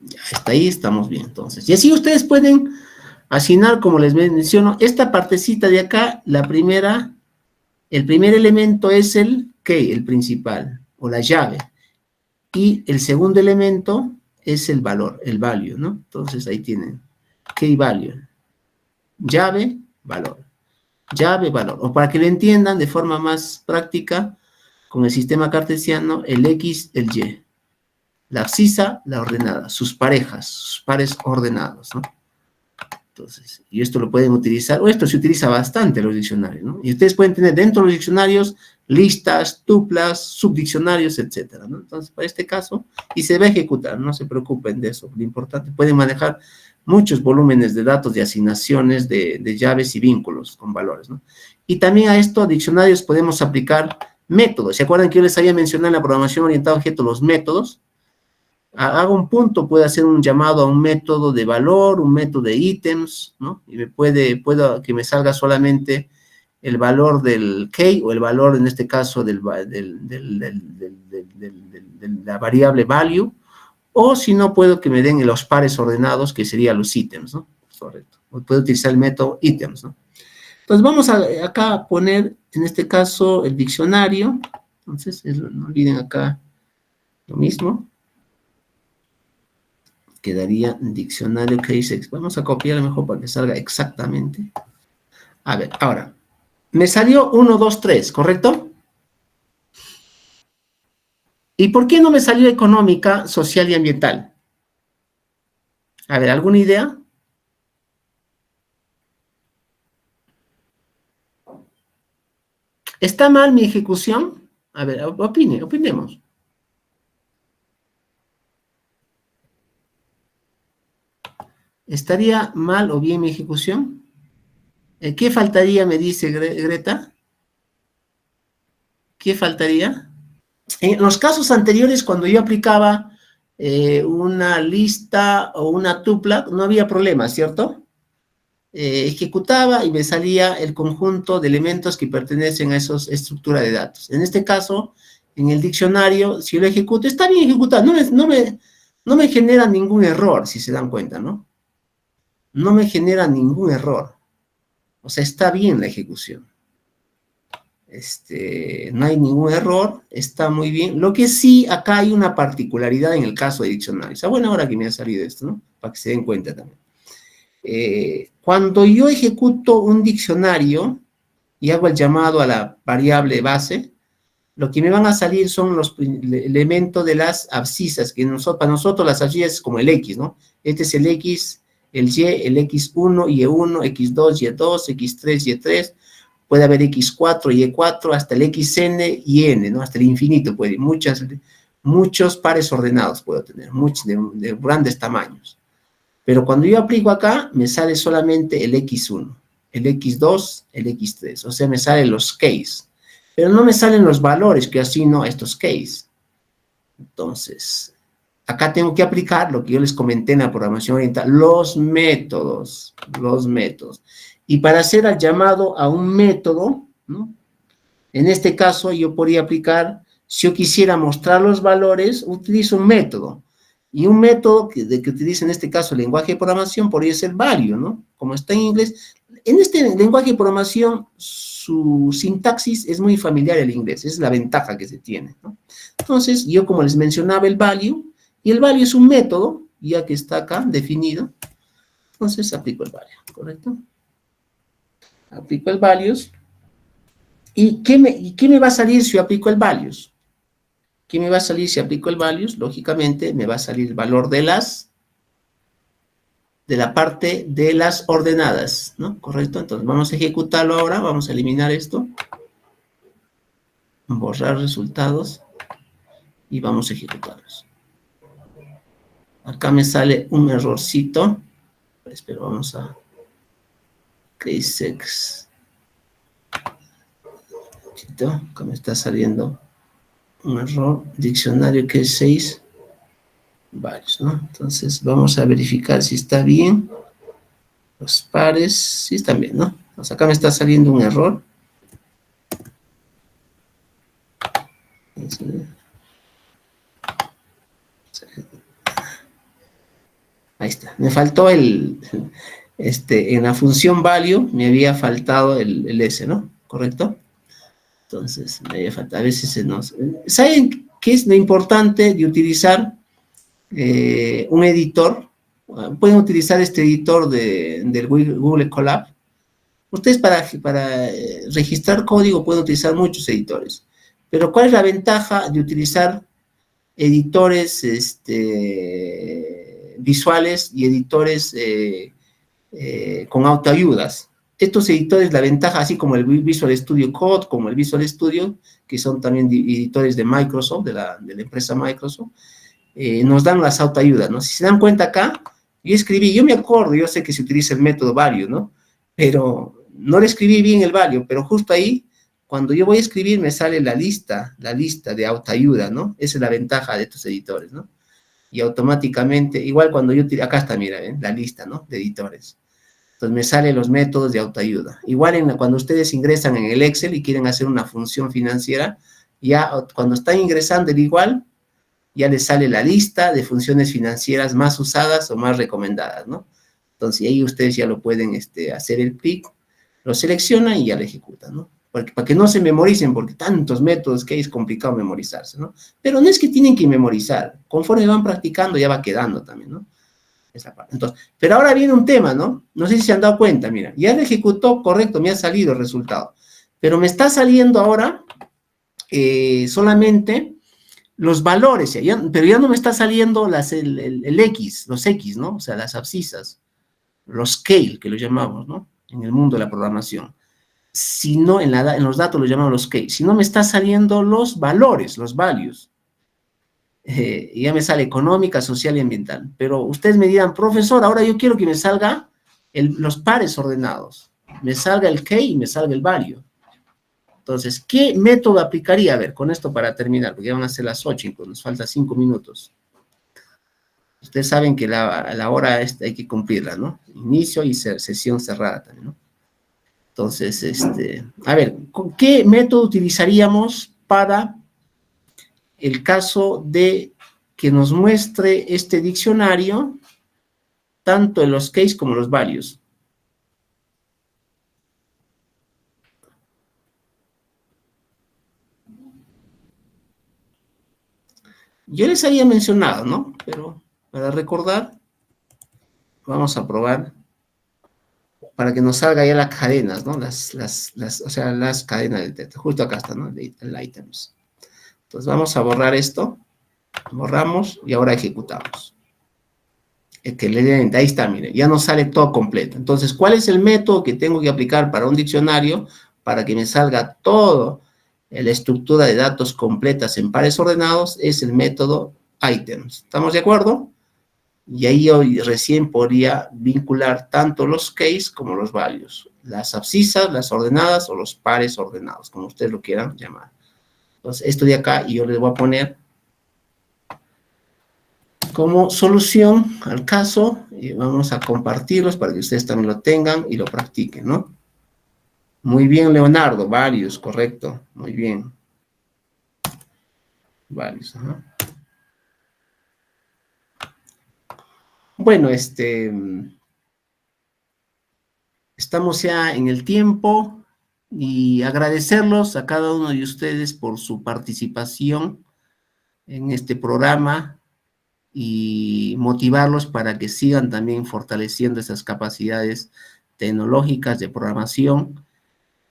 Ya hasta ahí estamos bien, entonces. Y así ustedes pueden asignar, como les menciono, esta partecita de acá, el primer elemento es el key, el principal, o la llave. Y el segundo elemento es el valor, el value, ¿no? Entonces ahí tienen key value. Llave, valor. Llave, valor. O para que lo entiendan de forma más práctica, con el sistema cartesiano, el X, el Y. La abscisa, la ordenada. Sus parejas, sus pares ordenados, ¿no? Entonces, y esto lo pueden utilizar, o esto se utiliza bastante en los diccionarios, ¿no? Y ustedes pueden tener dentro de los diccionarios listas, tuplas, subdiccionarios, etcétera, ¿no? Entonces, para este caso, y se va a ejecutar, no se preocupen de eso. Lo importante, pueden manejar muchos volúmenes de datos, de asignaciones, de llaves y vínculos con valores, ¿no? Y también a estos diccionarios podemos aplicar métodos. ¿Se acuerdan que yo les había mencionado en la programación orientada a objetos los métodos? Hago un punto, puede hacer un llamado a un método de valor, un método de ítems, ¿no? Y puedo que me salga solamente el valor del key, o el valor, en este caso, de la variable value, o si no, puedo que me den los pares ordenados, que serían los ítems, ¿no? Correcto. O puedo utilizar el método ítems, ¿no? Entonces, vamos acá a poner, en este caso, el diccionario. Entonces, no olviden acá lo mismo. Quedaría diccionario case. Vamos a copiarlo mejor para que salga exactamente. A ver, ahora. Me salió 1, 2, 3, ¿correcto? ¿Y por qué no me salió económica, social y ambiental? A ver, ¿alguna idea? ¿Está mal mi ejecución? A ver, opinemos. ¿Estaría mal o bien mi ejecución? ¿Qué faltaría, me dice Greta? ¿Qué faltaría? En los casos anteriores, cuando yo aplicaba una lista o una tupla, no había problema, ¿cierto? Ejecutaba y me salía el conjunto de elementos que pertenecen a esa estructura de datos. En este caso, en el diccionario, si lo ejecuto, está bien ejecutado, no me genera ningún error, si se dan cuenta, ¿no? No me genera ningún error. O sea, está bien la ejecución. No hay ningún error, está muy bien. Lo que sí, acá hay una particularidad en el caso de diccionarios. A buena hora que me ha salido esto, ¿no? Para que se den cuenta también. Cuando yo ejecuto un diccionario y hago el llamado a la variable base, lo que me van a salir son los elementos de las abscisas, que para nosotros las abscisas es como el X, ¿no? Este es el X, el Y, el X1, Y1, X2, Y2, X3, Y3, puede haber X4, Y4, hasta el XN y N, ¿no? Hasta el infinito puede ir, muchos pares ordenados puedo tener, muchos de grandes tamaños. Pero cuando yo aplico acá, me sale solamente el X1, el X2, el X3, o sea, me salen los keys, pero no me salen los valores que asigno a estos keys. Entonces, acá tengo que aplicar lo que yo les comenté en la programación orientada, los métodos. Y para hacer el llamado a un método, ¿no? En este caso, yo podría aplicar, si yo quisiera mostrar los valores, utilizo un método. Y un método que utiliza en este caso el lenguaje de programación podría ser value, ¿no? Como está en inglés. En este lenguaje de programación, su sintaxis es muy familiar al inglés. Esa es la ventaja que se tiene, ¿no? Entonces, yo como les mencionaba el value, y el value es un método, ya que está acá definido. Entonces, aplico el value, ¿correcto? Aplico el values. ¿Y qué me va a salir si yo aplico el values? ¿Qué me va a salir si aplico el values? Lógicamente, me va a salir el valor de la parte de las ordenadas, ¿no? ¿Correcto? Entonces, vamos a ejecutarlo ahora. Vamos a eliminar esto. Borrar resultados. Y vamos a ejecutarlos. Acá me sale un errorcito. Pero vamos a... CaseX. Acá me está saliendo un error. Diccionario que es 6 varios, ¿no? Entonces vamos a verificar si está bien. Los pares, sí están bien, ¿no? Entonces acá me está saliendo un error. Ahí está. Me faltó en la función value me había faltado el S, ¿no? ¿Correcto? Entonces, me había faltado. A veces se nos... ¿Saben qué es lo importante de utilizar un editor? Pueden utilizar este editor del Google Colab. Ustedes para registrar código pueden utilizar muchos editores. Pero ¿cuál es la ventaja de utilizar editores visuales y editores con autoayudas? Estos editores, la ventaja, así como el Visual Studio Code, como el Visual Studio, que son también editores de Microsoft, de la empresa Microsoft, nos dan las autoayudas, ¿no? Si se dan cuenta acá, yo me acuerdo, yo sé que se utiliza el método value, ¿no? Pero no le escribí bien el value, pero justo ahí, cuando yo voy a escribir, me sale la lista de autoayuda, ¿no? Esa es la ventaja de estos editores, ¿no? Y automáticamente, igual cuando acá está, mira, ¿ven? La lista, ¿no? De editores. Entonces me salen los métodos de autoayuda. Igual cuando ustedes ingresan en el Excel y quieren hacer una función financiera, ya cuando están ingresando el igual, ya les sale la lista de funciones financieras más usadas o más recomendadas, ¿no? Entonces ahí ustedes ya lo pueden hacer el clic, lo seleccionan y ya lo ejecutan, ¿no? Para que no se memoricen, porque tantos métodos que hay es complicado memorizarse, ¿no? Pero no es que tienen que memorizar, conforme van practicando ya va quedando también, ¿no? Esa parte. Entonces, pero ahora viene un tema, ¿no? No sé si se han dado cuenta, mira, ya lo ejecutó, correcto, me ha salido el resultado, pero me está saliendo ahora solamente los valores, pero ya no me está saliendo el X, los X, ¿no? O sea, las abscisas, los scale, que lo llamamos, ¿no? En el mundo de la programación. Si no, en los datos lo llamamos los scale. Si no me está saliendo los valores, los values. Ya me sale económica, social y ambiental. Pero ustedes me dirán, profesor, ahora yo quiero que me salga los pares ordenados. Me salga el key y me salga el value. Entonces, ¿qué método aplicaría? A ver, con esto para terminar, porque ya van a ser las 8 y pues nos falta 5 minutos. Ustedes saben que la hora hay que cumplirla, ¿no? Inicio y sesión cerrada también, ¿no? Entonces, a ver, ¿qué método utilizaríamos para el caso de que nos muestre este diccionario, tanto en los case como los values? Yo les había mencionado, ¿no? Pero para recordar, vamos a probar para que nos salga ya las cadenas, ¿no? O sea, las cadenas de texto. Justo acá está, ¿no? El items. Entonces vamos a borrar esto. Borramos y ahora ejecutamos. Ahí está, miren, ya nos sale todo completo. Entonces, ¿cuál es el método que tengo que aplicar para un diccionario para que me salga todo la estructura de datos completas en pares ordenados? Es el método items. ¿Estamos de acuerdo? Y ahí yo recién podría vincular tanto los case como los values. Las abscisas, las ordenadas o los pares ordenados, como ustedes lo quieran llamar. Entonces, esto de acá, y yo les voy a poner como solución al caso, y vamos a compartirlos para que ustedes también lo tengan y lo practiquen, ¿no? Muy bien, Leonardo, varios, correcto, muy bien. Varios, ajá. Bueno, estamos ya en el tiempo y agradecerlos a cada uno de ustedes por su participación en este programa y motivarlos para que sigan también fortaleciendo esas capacidades tecnológicas de programación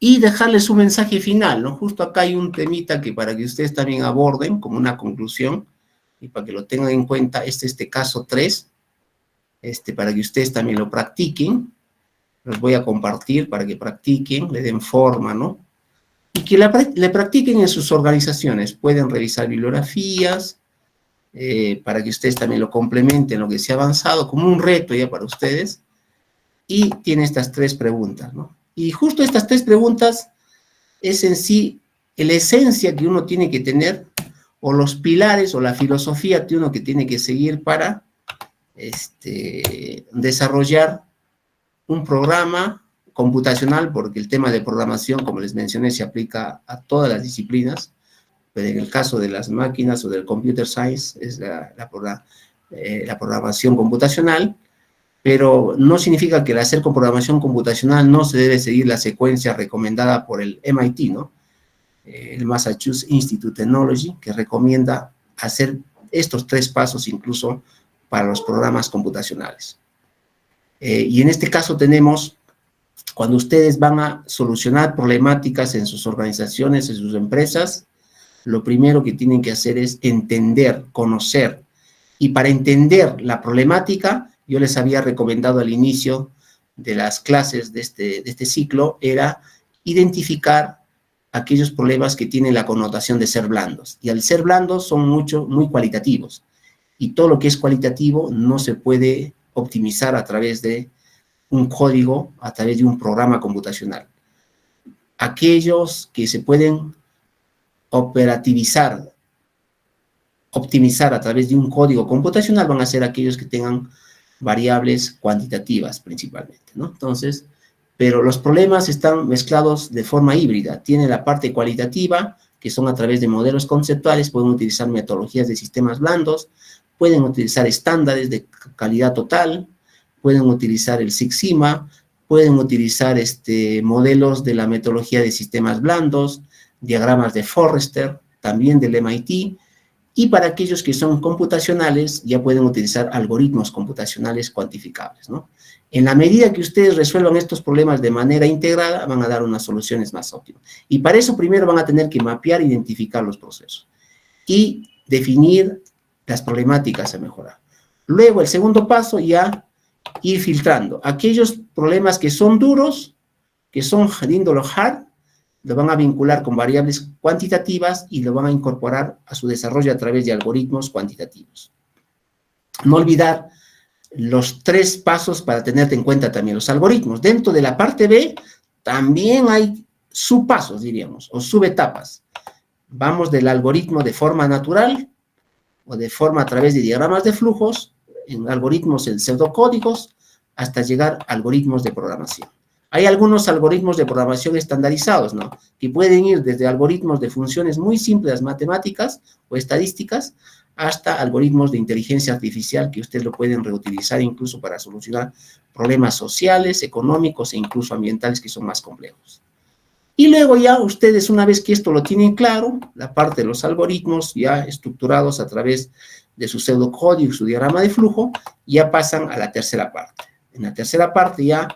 y dejarles un mensaje final, ¿no? Justo acá hay un temita que para que ustedes también aborden como una conclusión y para que lo tengan en cuenta, este caso 3, para que ustedes también lo practiquen. Los voy a compartir para que practiquen, le den forma, ¿no? Y que le practiquen en sus organizaciones. Pueden revisar bibliografías, para que ustedes también lo complementen, lo que se ha avanzado, como un reto ya para ustedes. Y tiene estas 3 preguntas, ¿no? Y justo estas 3 preguntas es en sí la esencia que uno tiene que tener, o los pilares, o la filosofía que uno que tiene que seguir para desarrollar un programa computacional, porque el tema de programación, como les mencioné, se aplica a todas las disciplinas, pero en el caso de las máquinas o del computer science es la programación computacional, pero no significa que al hacer con programación computacional no se debe seguir la secuencia recomendada por el MIT, ¿no? El Massachusetts Institute of Technology, que recomienda hacer estos 3 pasos incluso para los programas computacionales. Y en este caso tenemos, cuando ustedes van a solucionar problemáticas en sus organizaciones, en sus empresas, lo primero que tienen que hacer es entender, conocer. Y para entender la problemática, yo les había recomendado al inicio de las clases de este ciclo, era identificar aquellos problemas que tienen la connotación de ser blandos. Y al ser blandos son muy cualitativos. Y todo lo que es cualitativo no se puede optimizar a través de un código, a través de un programa computacional. Aquellos que se pueden optimizar a través de un código computacional van a ser aquellos que tengan variables cuantitativas principalmente, ¿no? Entonces, pero los problemas están mezclados de forma híbrida. Tiene la parte cualitativa, que son a través de modelos conceptuales, pueden utilizar metodologías de sistemas blandos, pueden utilizar estándares de calidad total, pueden utilizar el Six Sigma, pueden utilizar modelos de la metodología de sistemas blandos, diagramas de Forrester, también del MIT, y para aquellos que son computacionales, ya pueden utilizar algoritmos computacionales cuantificables, ¿no? En la medida que ustedes resuelvan estos problemas de manera integrada, van a dar unas soluciones más óptimas. Y para eso primero van a tener que mapear e identificar los procesos y definir las problemáticas a mejorar. Luego, el segundo paso, ya ir filtrando. Aquellos problemas que son duros, que son de índole hard, lo van a vincular con variables cuantitativas y lo van a incorporar a su desarrollo a través de algoritmos cuantitativos. No olvidar los 3 pasos para tenerte en cuenta también los algoritmos. Dentro de la parte B también hay subpasos, diríamos, o subetapas. Vamos del algoritmo de forma natural o de forma a través de diagramas de flujos, en algoritmos en pseudocódigos, hasta llegar a algoritmos de programación. Hay algunos algoritmos de programación estandarizados, ¿no? Que pueden ir desde algoritmos de funciones muy simples matemáticas o estadísticas hasta algoritmos de inteligencia artificial que ustedes lo pueden reutilizar incluso para solucionar problemas sociales, económicos e incluso ambientales que son más complejos. Y luego ya ustedes, una vez que esto lo tienen claro, la parte de los algoritmos ya estructurados a través de su pseudocódigo y su diagrama de flujo, ya pasan a la tercera parte. En la tercera parte ya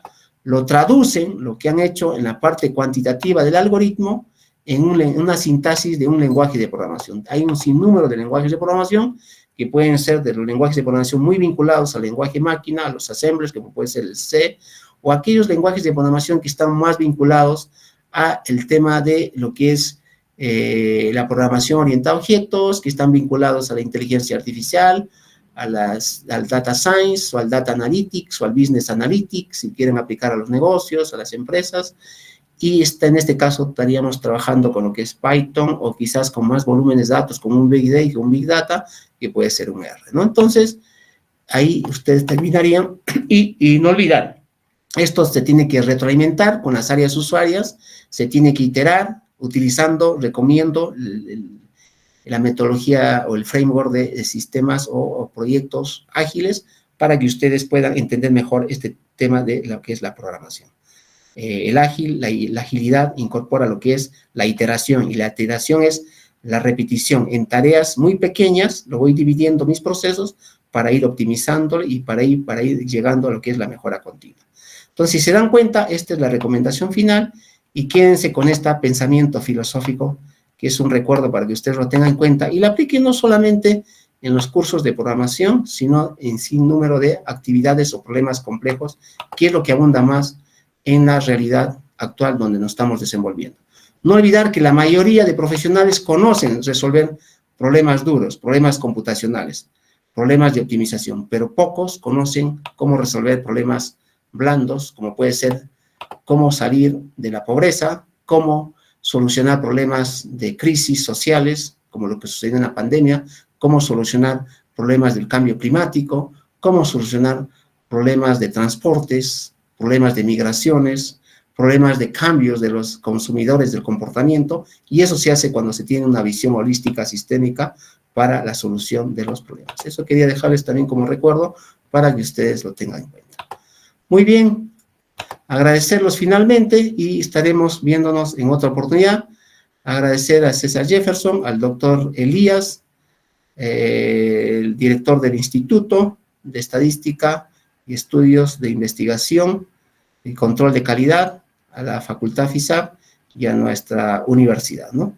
lo traducen, lo que han hecho en la parte cuantitativa del algoritmo, en una sintaxis de un lenguaje de programación. Hay un sinnúmero de lenguajes de programación que pueden ser de los lenguajes de programación muy vinculados al lenguaje máquina, a los assemblers, como puede ser el C, o aquellos lenguajes de programación que están más vinculados a el tema de lo que es la programación orientada a objetos, que están vinculados a la inteligencia artificial, al data science, o al data analytics, o al business analytics, si quieren aplicar a los negocios, a las empresas, y en este caso estaríamos trabajando con lo que es Python, o quizás con más volúmenes de datos, como un Big Data, que puede ser un R, ¿no? Entonces, ahí ustedes terminarían, y no olvidar, esto se tiene que retroalimentar con las áreas usuarias, se tiene que iterar, recomiendo la metodología o el framework de sistemas o proyectos ágiles para que ustedes puedan entender mejor este tema de lo que es la programación. La agilidad incorpora lo que es la iteración, y la iteración es la repetición en tareas muy pequeñas. Lo voy dividiendo mis procesos para ir optimizando y para ir llegando a lo que es la mejora continua. Entonces, si se dan cuenta, esta es la recomendación final, y quédense con este pensamiento filosófico, que es un recuerdo para que ustedes lo tengan en cuenta y lo apliquen no solamente en los cursos de programación, sino en sin número de actividades o problemas complejos, que es lo que abunda más en la realidad actual donde nos estamos desenvolviendo. No olvidar que la mayoría de profesionales conocen resolver problemas duros, problemas computacionales, problemas de optimización, pero pocos conocen cómo resolver problemas blandos, como puede ser cómo salir de la pobreza, cómo solucionar problemas de crisis sociales, como lo que sucedió en la pandemia, cómo solucionar problemas del cambio climático, cómo solucionar problemas de transportes, problemas de migraciones, problemas de cambios de los consumidores del comportamiento, y eso se hace cuando se tiene una visión holística, sistémica, para la solución de los problemas. Eso quería dejarles también como recuerdo para que ustedes lo tengan en cuenta. Muy bien, agradecerlos finalmente y estaremos viéndonos en otra oportunidad. Agradecer a César Jefferson, al doctor Elías, el director del Instituto de Estadística y Estudios de Investigación y Control de Calidad, a la Facultad FISAP y a nuestra universidad, ¿no?